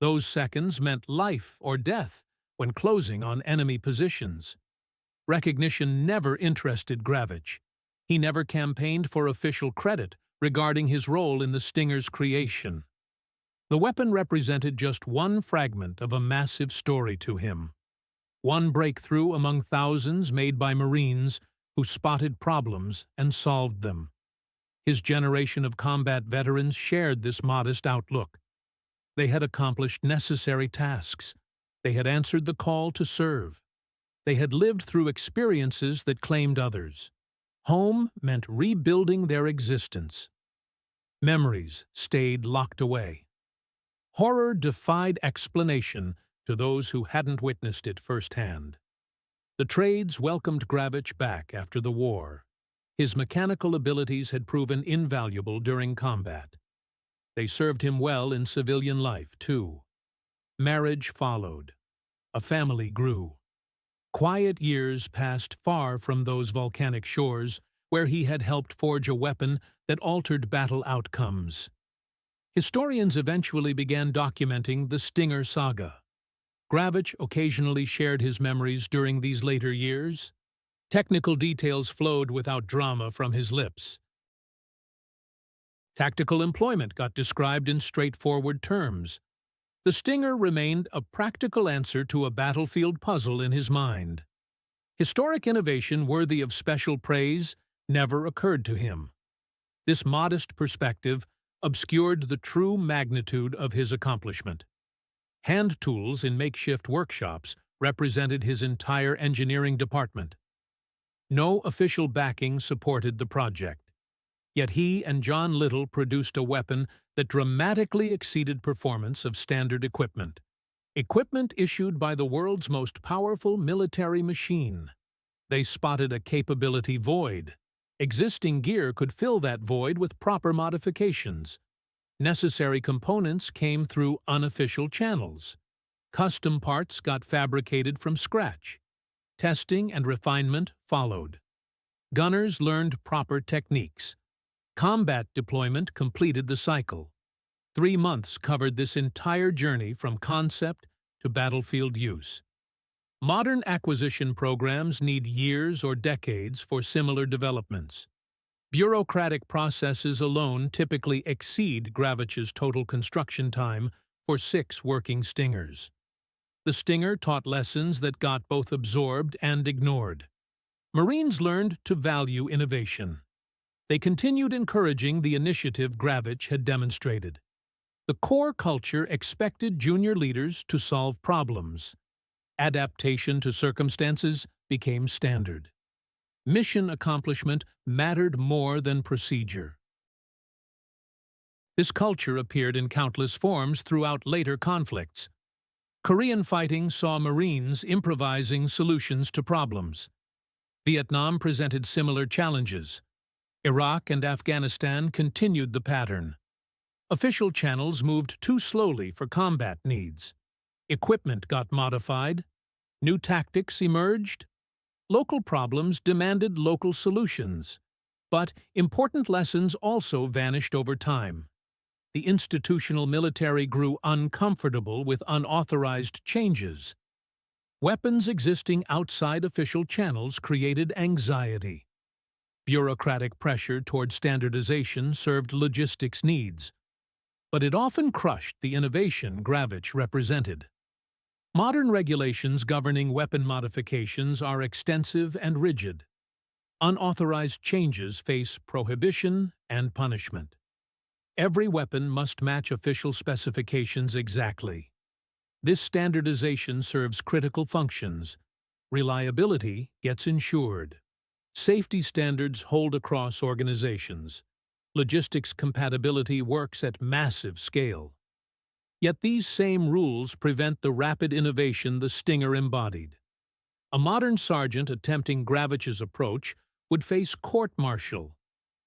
Those seconds meant life or death when closing on enemy positions. Recognition never interested Gravich. He never campaigned for official credit regarding his role in the Stinger's creation. The weapon represented just one fragment of a massive story to him. One breakthrough among thousands made by Marines who spotted problems and solved them. His generation of combat veterans shared this modest outlook. They had accomplished necessary tasks, They had answered the call to serve. They had lived through experiences that claimed others. Home meant rebuilding their existence. Memories stayed locked away. Horror defied explanation to those who hadn't witnessed it firsthand. The trades welcomed Gravich back after the war. His mechanical abilities had proven invaluable during combat. They served him well in civilian life, too. Marriage followed. A family grew. Quiet years passed far from those volcanic shores where he had helped forge a weapon that altered battle outcomes. Historians eventually began documenting the Stinger saga. Gravich occasionally shared his memories during these later years. Technical details flowed without drama from his lips. Tactical employment got described in straightforward terms. The Stinger remained a practical answer to a battlefield puzzle in his mind. Historic innovation worthy of special praise never occurred to him. This modest perspective obscured the true magnitude of his accomplishment. Hand tools in makeshift workshops represented his entire engineering department. No official backing supported the project. Yet he and John Little produced a weapon that dramatically exceeded performance of standard equipment. Equipment issued by the world's most powerful military machine. They spotted a capability void. Existing gear could fill that void with proper modifications. Necessary components came through unofficial channels. Custom parts got fabricated from scratch. Testing and refinement followed. Gunners learned proper techniques. Combat deployment completed the cycle. 3 months covered this entire journey from concept to battlefield use. Modern acquisition programs need years or decades for similar developments. Bureaucratic processes alone typically exceed Gravich's total construction time for 6 working Stingers. The Stinger taught lessons that got both absorbed and ignored. Marines learned to value innovation. They continued encouraging the initiative Gravich had demonstrated. The core culture expected junior leaders to solve problems. Adaptation to circumstances became standard. Mission accomplishment mattered more than procedure. This culture appeared in countless forms throughout later conflicts. Korean fighting saw Marines improvising solutions to problems. Vietnam presented similar challenges. Iraq and Afghanistan continued the pattern. Official channels moved too slowly for combat needs. Equipment got modified. New tactics emerged. Local problems demanded local solutions. But important lessons also vanished over time. The institutional military grew uncomfortable with unauthorized changes. Weapons existing outside official channels created anxiety. Bureaucratic pressure toward standardization served logistics needs, but it often crushed the innovation Gravich represented. Modern regulations governing weapon modifications are extensive and rigid. Unauthorized changes face prohibition and punishment. Every weapon must match official specifications exactly. This standardization serves critical functions. Reliability gets ensured. Safety standards hold across organizations. Logistics compatibility works at massive scale. Yet these same rules prevent the rapid innovation the Stinger embodied. A modern sergeant attempting Gravich's approach would face court-martial.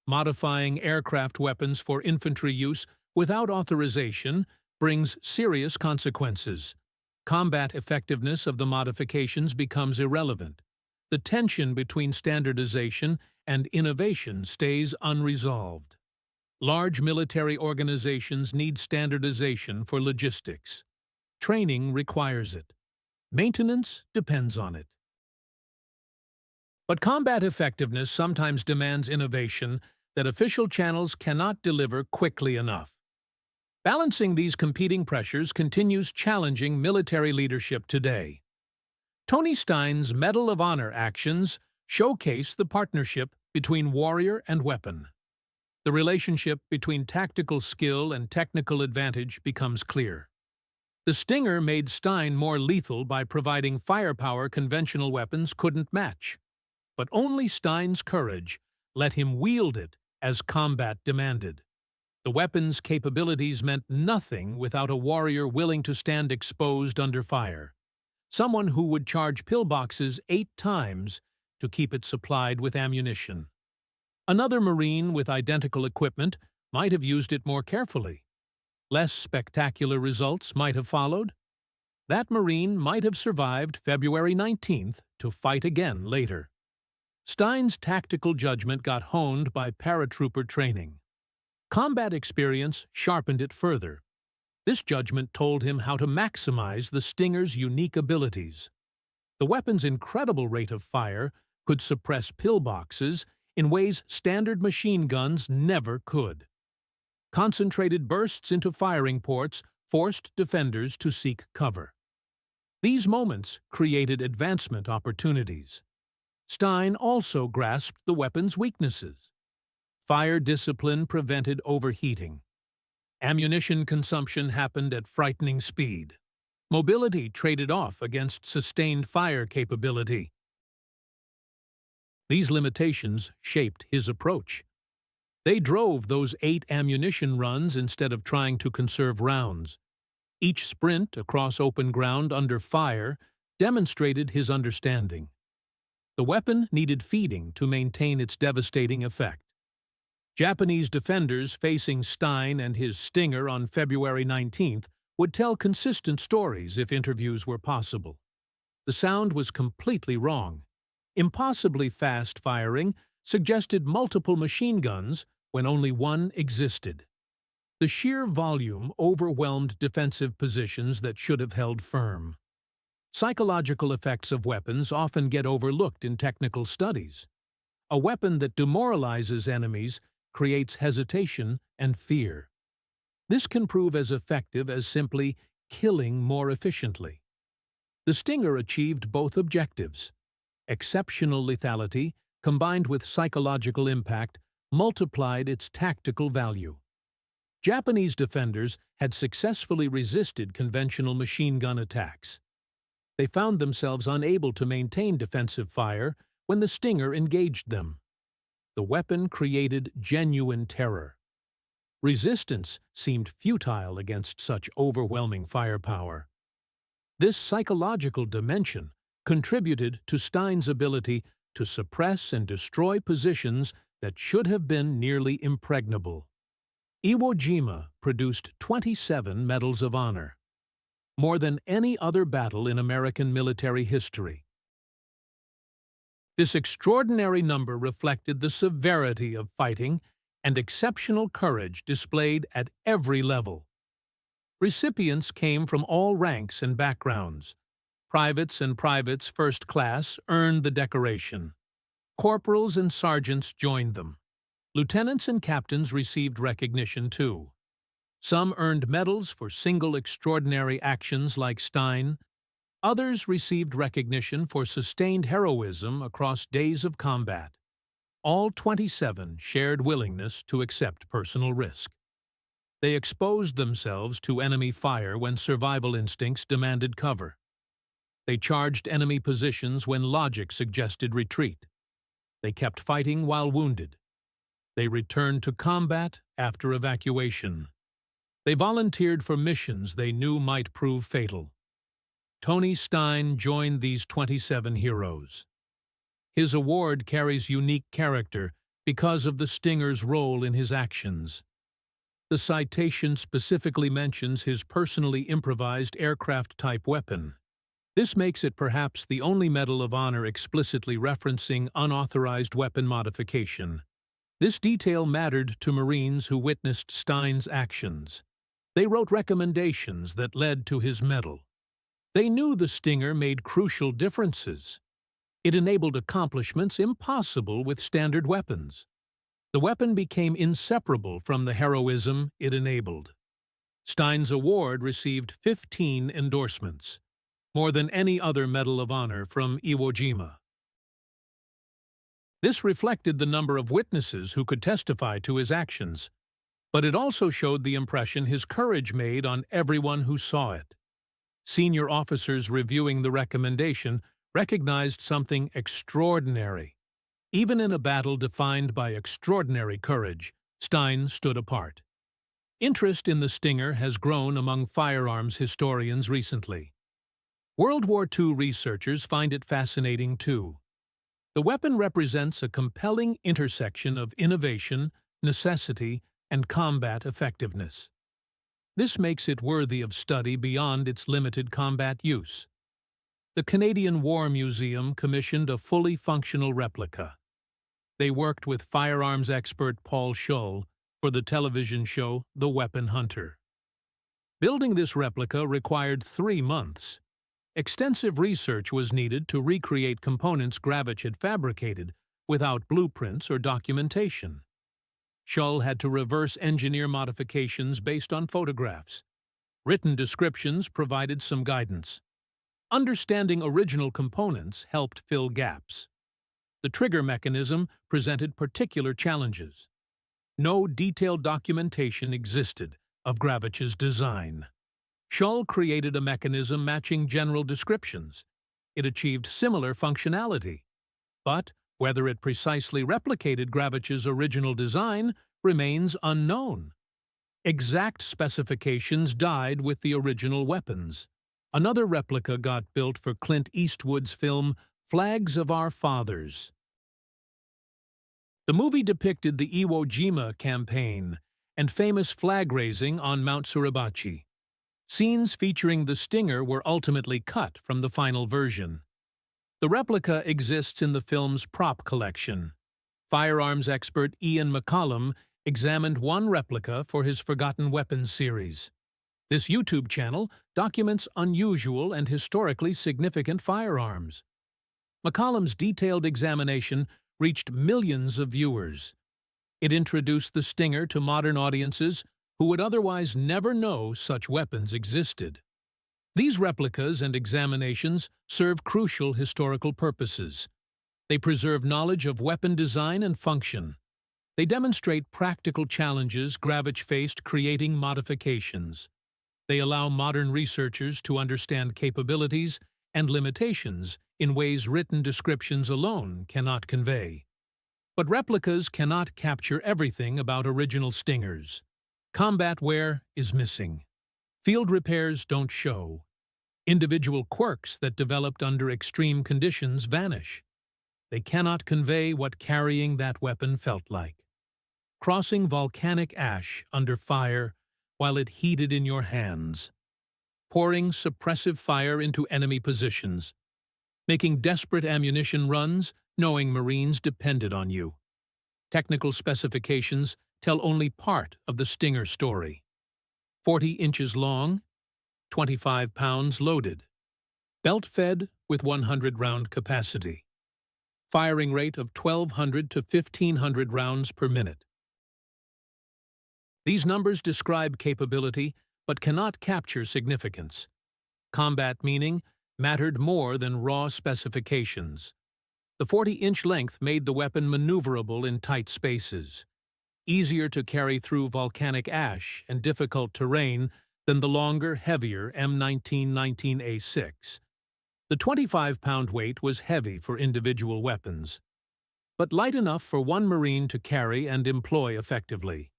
Modifying aircraft weapons for infantry use without authorization brings serious consequences. Combat effectiveness of the modifications becomes irrelevant. The tension between standardization and innovation stays unresolved. Large military organizations need standardization for logistics. Training requires it. Maintenance depends on it. But combat effectiveness sometimes demands innovation that official channels cannot deliver quickly enough. Balancing these competing pressures continues challenging military leadership today. Tony Stein's Medal of Honor actions showcase the partnership between warrior and weapon. The relationship between tactical skill and technical advantage becomes clear. The Stinger made Stein more lethal by providing firepower conventional weapons couldn't match. But only Stein's courage let him wield it as combat demanded. The weapon's capabilities meant nothing without a warrior willing to stand exposed under fire. Someone who would charge pillboxes 8 times to keep it supplied with ammunition. Another Marine with identical equipment might have used it more carefully. Less spectacular results might have followed. That Marine might have survived February 19th to fight again later. Stein's tactical judgment got honed by paratrooper training. Combat experience sharpened it further. This judgment told him how to maximize the Stinger's unique abilities. The weapon's incredible rate of fire could suppress pillboxes in ways standard machine guns never could. Concentrated bursts into firing ports forced defenders to seek cover. These moments created advancement opportunities. Stein also grasped the weapon's weaknesses. Fire discipline prevented overheating. Ammunition consumption happened at frightening speed. Mobility traded off against sustained fire capability. These limitations shaped his approach. They drove those 8 ammunition runs instead of trying to conserve rounds. Each sprint across open ground under fire demonstrated his understanding. The weapon needed feeding to maintain its devastating effect. Japanese defenders facing Stein and his Stinger on February 19th would tell consistent stories if interviews were possible. The sound was completely wrong. Impossibly fast firing suggested multiple machine guns when only one existed. The sheer volume overwhelmed defensive positions that should have held firm. Psychological effects of weapons often get overlooked in technical studies. A weapon that demoralizes enemies creates hesitation and fear. This can prove as effective as simply killing more efficiently. The Stinger achieved both objectives. Exceptional lethality, combined with psychological impact, multiplied its tactical value. Japanese defenders had successfully resisted conventional machine gun attacks. They found themselves unable to maintain defensive fire when the Stinger engaged them. The weapon created genuine terror. Resistance seemed futile against such overwhelming firepower. This psychological dimension contributed to Stein's ability to suppress and destroy positions that should have been nearly impregnable. Iwo Jima produced 27 Medals of Honor, more than any other battle in American military history. This extraordinary number reflected the severity of fighting and exceptional courage displayed at every level. Recipients came from all ranks and backgrounds. Privates and privates first class earned the decoration. Corporals and sergeants joined them. Lieutenants and captains received recognition too. Some earned medals for single extraordinary actions like Stein. Others received recognition for sustained heroism across days of combat. All 27 shared willingness to accept personal risk. They exposed themselves to enemy fire when survival instincts demanded cover. They charged enemy positions when logic suggested retreat. They kept fighting while wounded. They returned to combat after evacuation. They volunteered for missions they knew might prove fatal. Tony Stein joined these 27 heroes. His award carries unique character because of the Stinger's role in his actions. The citation specifically mentions his personally improvised aircraft-type weapon. This makes it perhaps the only Medal of Honor explicitly referencing unauthorized weapon modification. This detail mattered to Marines who witnessed Stein's actions. They wrote recommendations that led to his medal. They knew the Stinger made crucial differences. It enabled accomplishments impossible with standard weapons. The weapon became inseparable from the heroism it enabled. Stein's award received 15 endorsements, more than any other Medal of Honor from Iwo Jima. This reflected the number of witnesses who could testify to his actions, but it also showed the impression his courage made on everyone who saw it. Senior officers reviewing the recommendation recognized something extraordinary. Even in a battle defined by extraordinary courage, Stein stood apart. Interest in the Stinger has grown among firearms historians recently. World War II researchers find it fascinating too. The weapon represents a compelling intersection of innovation, necessity, and combat effectiveness. This makes it worthy of study beyond its limited combat use. The Canadian War Museum commissioned a fully functional replica. They worked with firearms expert Paul Schull for the television show The Weapon Hunter. Building this replica required 3 months. Extensive research was needed to recreate components Gravich had fabricated without blueprints or documentation. Schull had to reverse engineer modifications based on photographs. Written descriptions provided some guidance. Understanding original components helped fill gaps. The trigger mechanism presented particular challenges. No detailed documentation existed of Gravich's design. Schull created a mechanism matching general descriptions. It achieved similar functionality. But whether it precisely replicated Gravich's original design remains unknown. Exact specifications died with the original weapons. Another replica got built for Clint Eastwood's film Flags of Our Fathers. The movie depicted the Iwo Jima campaign and famous flag-raising on Mount Suribachi. Scenes featuring the Stinger were ultimately cut from the final version. The replica exists in the film's prop collection. Firearms expert Ian McCollum examined one replica for his Forgotten Weapons series. This YouTube channel documents unusual and historically significant firearms. McCollum's detailed examination reached millions of viewers. It introduced the Stinger to modern audiences who would otherwise never know such weapons existed. These replicas and examinations serve crucial historical purposes. They preserve knowledge of weapon design and function. They demonstrate practical challenges Gravich faced creating modifications. They allow modern researchers to understand capabilities and limitations in ways written descriptions alone cannot convey. But replicas cannot capture everything about original Stingers. Combat wear is missing. Field repairs don't show. Individual quirks that developed under extreme conditions vanish. They cannot convey what carrying that weapon felt like. Crossing volcanic ash under fire while it heated in your hands. Pouring suppressive fire into enemy positions. Making desperate ammunition runs knowing Marines depended on you. Technical specifications tell only part of the Stinger story. 40 inches long, 25 pounds loaded. Belt-fed with 100-round capacity. Firing rate of 1,200 to 1,500 rounds per minute. These numbers describe capability but cannot capture significance. Combat meaning mattered more than raw specifications. The 40-inch length made the weapon maneuverable in tight spaces, easier to carry through volcanic ash and difficult terrain than the longer, heavier M1919A6. The 25-pound weight was heavy for individual weapons, but light enough for one Marine to carry and employ effectively.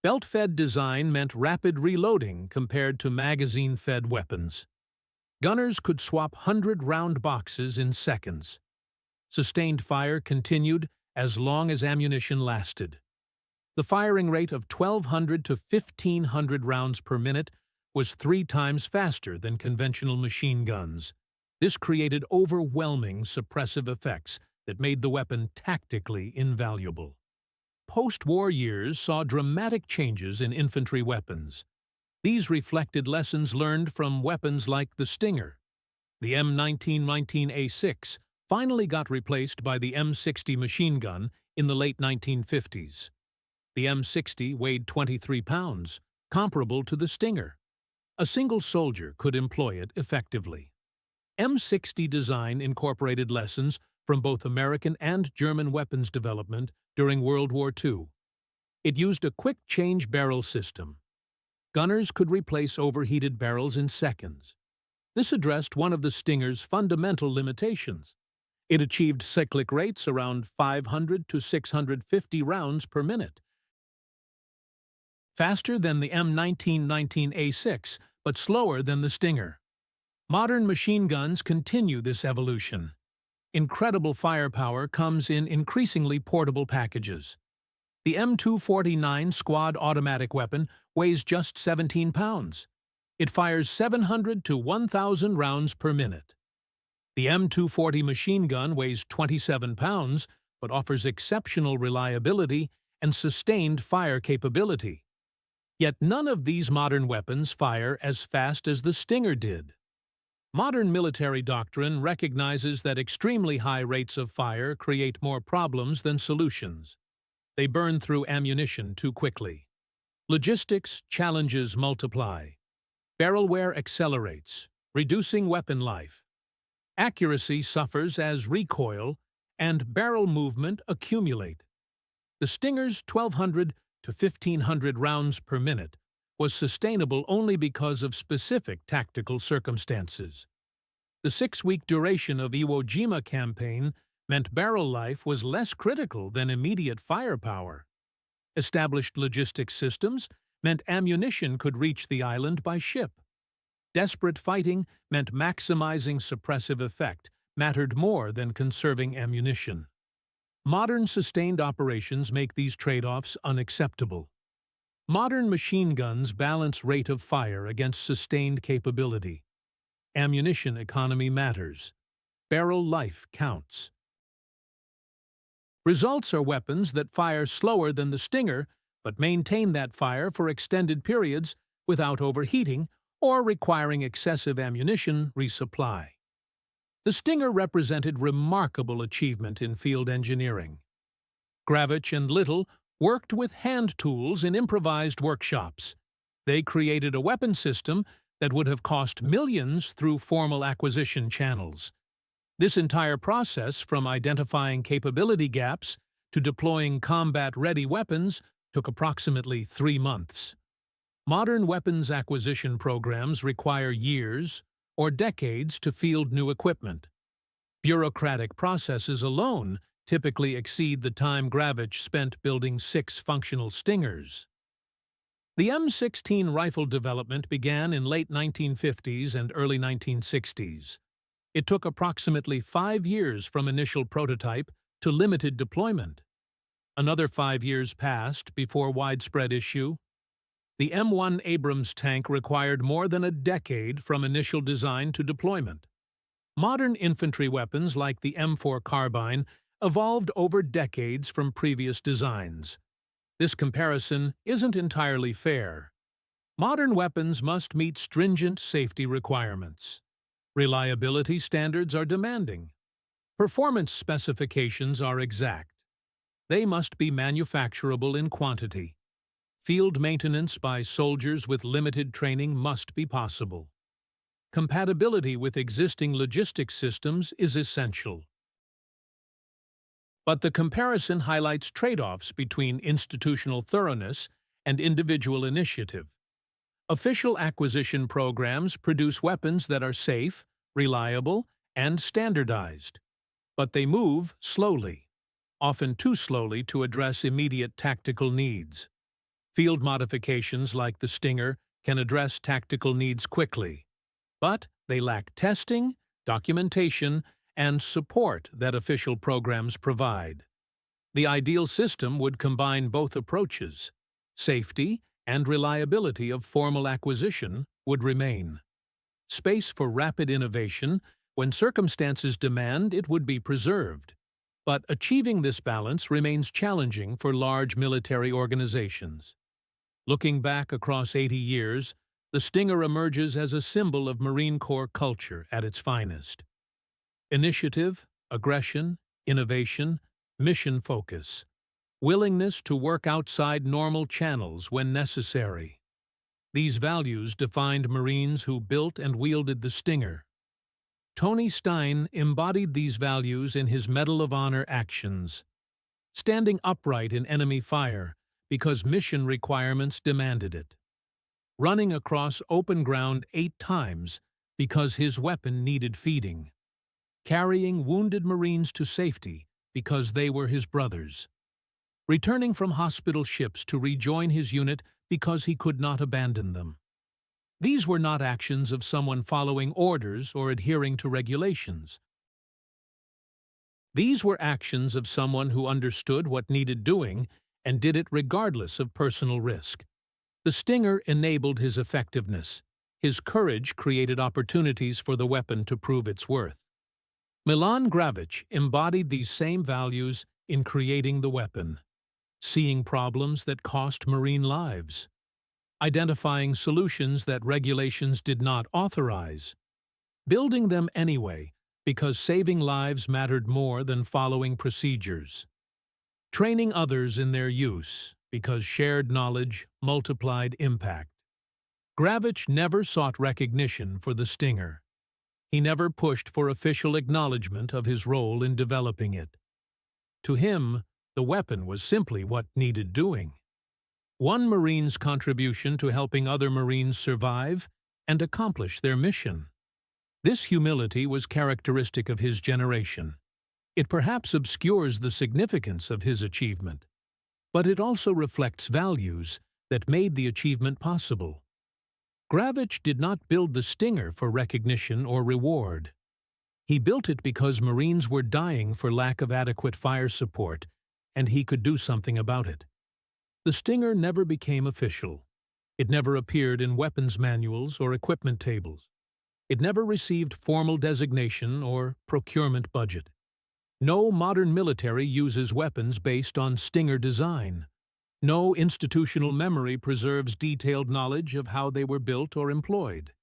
Belt-fed design meant rapid reloading compared to magazine-fed weapons. Gunners could swap 100-round boxes in seconds. Sustained fire continued as long as ammunition lasted. The firing rate of 1,200 to 1,500 rounds per minute was 3 times faster than conventional machine guns. This created overwhelming suppressive effects that made the weapon tactically invaluable. Post-war years saw dramatic changes in infantry weapons. These reflected lessons learned from weapons like the Stinger. The M1919A6 finally got replaced by the M60 machine gun in the late 1950s. The M60 weighed 23 pounds, comparable to the Stinger. A single soldier could employ it effectively. M60 design incorporated lessons from both American and German weapons development during World War II. It used a quick-change barrel system. Gunners could replace overheated barrels in seconds. This addressed one of the Stinger's fundamental limitations. It achieved cyclic rates around 500 to 650 rounds per minute, faster than the M1919A6, but slower than the Stinger. Modern machine guns continue this evolution. Incredible firepower comes in increasingly portable packages. The M249 squad automatic weapon weighs just 17 pounds. It fires 700 to 1,000 rounds per minute. The M240 machine gun weighs 27 pounds, but offers exceptional reliability and sustained fire capability. Yet none of these modern weapons fire as fast as the Stinger did. Modern military doctrine recognizes that extremely high rates of fire create more problems than solutions. They burn through ammunition too quickly. Logistics challenges multiply. Barrel wear accelerates, reducing weapon life. Accuracy suffers as recoil and barrel movement accumulate. The Stinger's 1,200 to 1,500 rounds per minute was sustainable only because of specific tactical circumstances. The 6-week duration of Iwo Jima campaign meant barrel life was less critical than immediate firepower. Established logistics systems meant ammunition could reach the island by ship. Desperate fighting meant maximizing suppressive effect mattered more than conserving ammunition. Modern sustained operations make these trade-offs unacceptable. Modern machine guns balance rate of fire against sustained capability. Ammunition economy matters. Barrel life counts. Results are weapons that fire slower than the Stinger but maintain that fire for extended periods without overheating or requiring excessive ammunition resupply. The Stinger represented remarkable achievement in field engineering. Gravich and Little worked with hand tools in improvised workshops. They created a weapon system that would have cost millions through formal acquisition channels. This entire process, from identifying capability gaps to deploying combat-ready weapons, took approximately 3 months. Modern weapons acquisition programs require years or decades to field new equipment. Bureaucratic processes alone typically exceed the time Gravich spent building 6 functional Stingers. The M16 rifle development began in late 1950s and early 1960s. It took approximately 5 years from initial prototype to limited deployment. Another 5 years passed before widespread issue. The M1 Abrams tank required more than a decade from initial design to deployment. Modern infantry weapons like the M4 carbine evolved over decades from previous designs. This comparison isn't entirely fair. Modern weapons must meet stringent safety requirements. Reliability standards are demanding. Performance specifications are exact. They must be manufacturable in quantity. Field maintenance by soldiers with limited training must be possible. Compatibility with existing logistics systems is essential. But the comparison highlights trade-offs between institutional thoroughness and individual initiative. Official acquisition programs produce weapons that are safe, reliable, and standardized. But they move slowly, often too slowly to address immediate tactical needs. Field modifications like the Stinger can address tactical needs quickly, but they lack testing, documentation, and support that official programs provide. The ideal system would combine both approaches. Safety and reliability of formal acquisition would remain. Space for rapid innovation, when circumstances demand, it would be preserved. But achieving this balance remains challenging for large military organizations. Looking back across 80 years, the Stinger emerges as a symbol of Marine Corps culture at its finest. Initiative, aggression, innovation, mission focus. Willingness to work outside normal channels when necessary. These values defined Marines who built and wielded the Stinger. Tony Stein embodied these values in his Medal of Honor actions, standing upright in enemy fire because mission requirements demanded it, running across open ground 8 times because his weapon needed feeding, carrying wounded Marines to safety because they were his brothers, returning from hospital ships to rejoin his unit because he could not abandon them. These were not actions of someone following orders or adhering to regulations. These were actions of someone who understood what needed doing and did it regardless of personal risk. The stinger enabled his effectiveness. His courage created opportunities for the weapon to prove its worth. Milan Gravich embodied these same values in creating the weapon, seeing problems that cost Marine lives, identifying solutions that regulations did not authorize, building them anyway because saving lives mattered more than following procedures, training others in their use because shared knowledge multiplied impact. Gravich never sought recognition for the stinger. He never pushed for official acknowledgement of his role in developing it. To him, the weapon was simply what needed doing. One Marine's contribution to helping other Marines survive and accomplish their mission. This humility was characteristic of his generation. It perhaps obscures the significance of his achievement, but it also reflects values that made the achievement possible. Gravich did not build the stinger for recognition or reward. He built it because Marines were dying for lack of adequate fire support, and he could do something about it. The stinger never became official. It never appeared in weapons manuals or equipment tables. It never received formal designation or procurement budget. No modern military uses weapons based on stinger design. No institutional memory preserves detailed knowledge of how they were built or employed.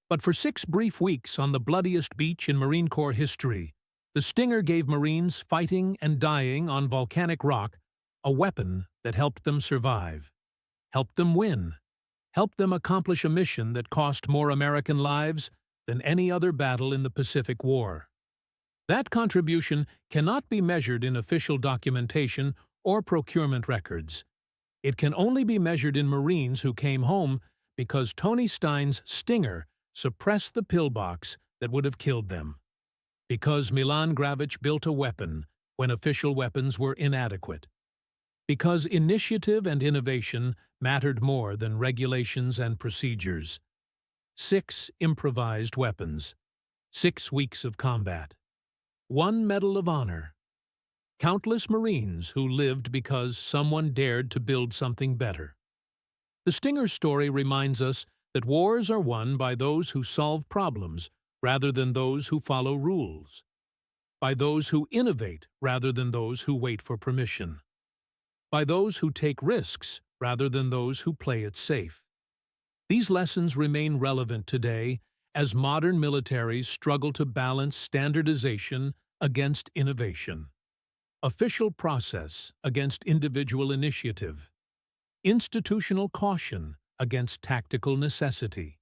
But for 6 brief weeks on the bloodiest beach in Marine Corps history, the stinger gave Marines fighting and dying on volcanic rock a weapon that helped them survive, helped them win, helped them accomplish a mission that cost more American lives than any other battle in the Pacific War. That contribution cannot be measured in official documentation or procurement records. It can only be measured in Marines who came home because Tony Stein's stinger suppressed the pillbox that would have killed them. Because Milan Gravich built a weapon when official weapons were inadequate. Because initiative and innovation mattered more than regulations and procedures. 6 improvised weapons. 6 weeks of combat. 1 Medal of Honor. Countless Marines who lived because someone dared to build something better. The Stinger story reminds us that wars are won by those who solve problems rather than those who follow rules, by those who innovate rather than those who wait for permission, by those who take risks rather than those who play it safe. These lessons remain relevant today as modern militaries struggle to balance standardization against innovation, official process against individual initiative, institutional caution against tactical necessity.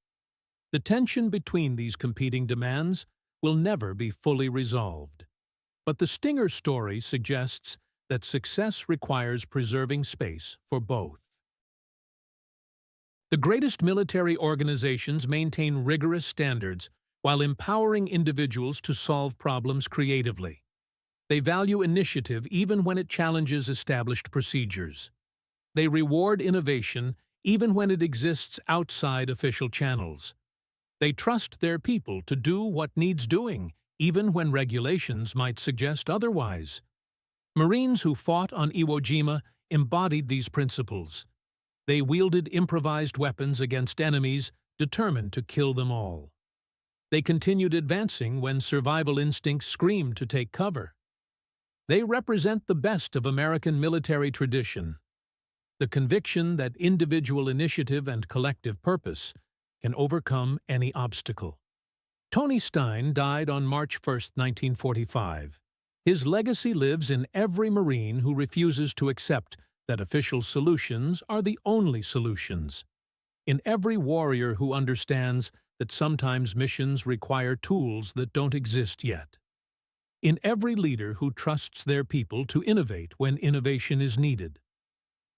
The tension between these competing demands will never be fully resolved. But the Stinger story suggests that success requires preserving space for both. The greatest military organizations maintain rigorous standards while empowering individuals to solve problems creatively. They value initiative even when it challenges established procedures. They reward innovation even when it exists outside official channels. They trust their people to do what needs doing, even when regulations might suggest otherwise. Marines who fought on Iwo Jima embodied these principles. They wielded improvised weapons against enemies determined to kill them all. They continued advancing when survival instincts screamed to take cover. They represent the best of American military tradition, the conviction that individual initiative and collective purpose can overcome any obstacle. Tony Stein died on March 1, 1945. His legacy lives in every Marine who refuses to accept that official solutions are the only solutions, in every warrior who understands that sometimes missions require tools that don't exist yet, in every leader who trusts their people to innovate when innovation is needed.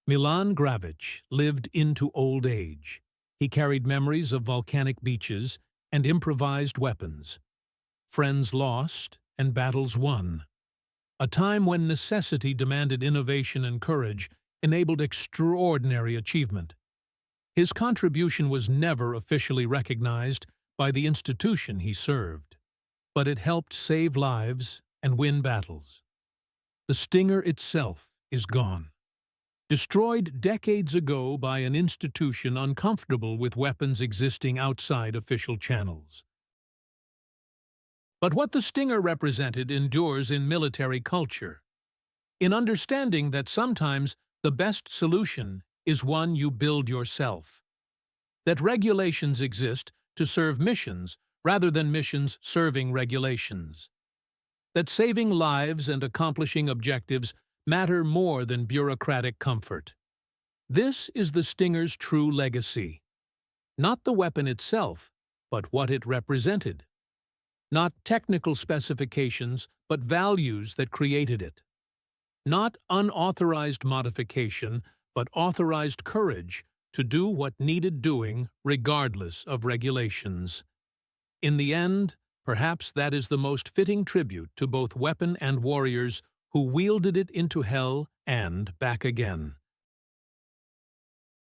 Milan Gravich lived into old age. He carried memories of volcanic beaches and improvised weapons, friends lost and battles won. A time when necessity demanded innovation and courage enabled extraordinary achievement. His contribution was never officially recognized by the institution he served, but it helped save lives and win battles. The Stinger itself is gone, destroyed decades ago by an institution uncomfortable with weapons existing outside official channels. But what the Stinger represented endures in military culture, in understanding that sometimes the best solution is one you build yourself, that regulations exist to serve missions rather than missions serving regulations, that saving lives and accomplishing objectives matter more than bureaucratic comfort. This is the Stinger's true legacy. Not the weapon itself, but what it represented. Not technical specifications, but values that created it. Not unauthorized modification, but authorized courage to do what needed doing regardless of regulations. In the end, perhaps that is the most fitting tribute to both weapon and warriors who wielded it into hell and back again.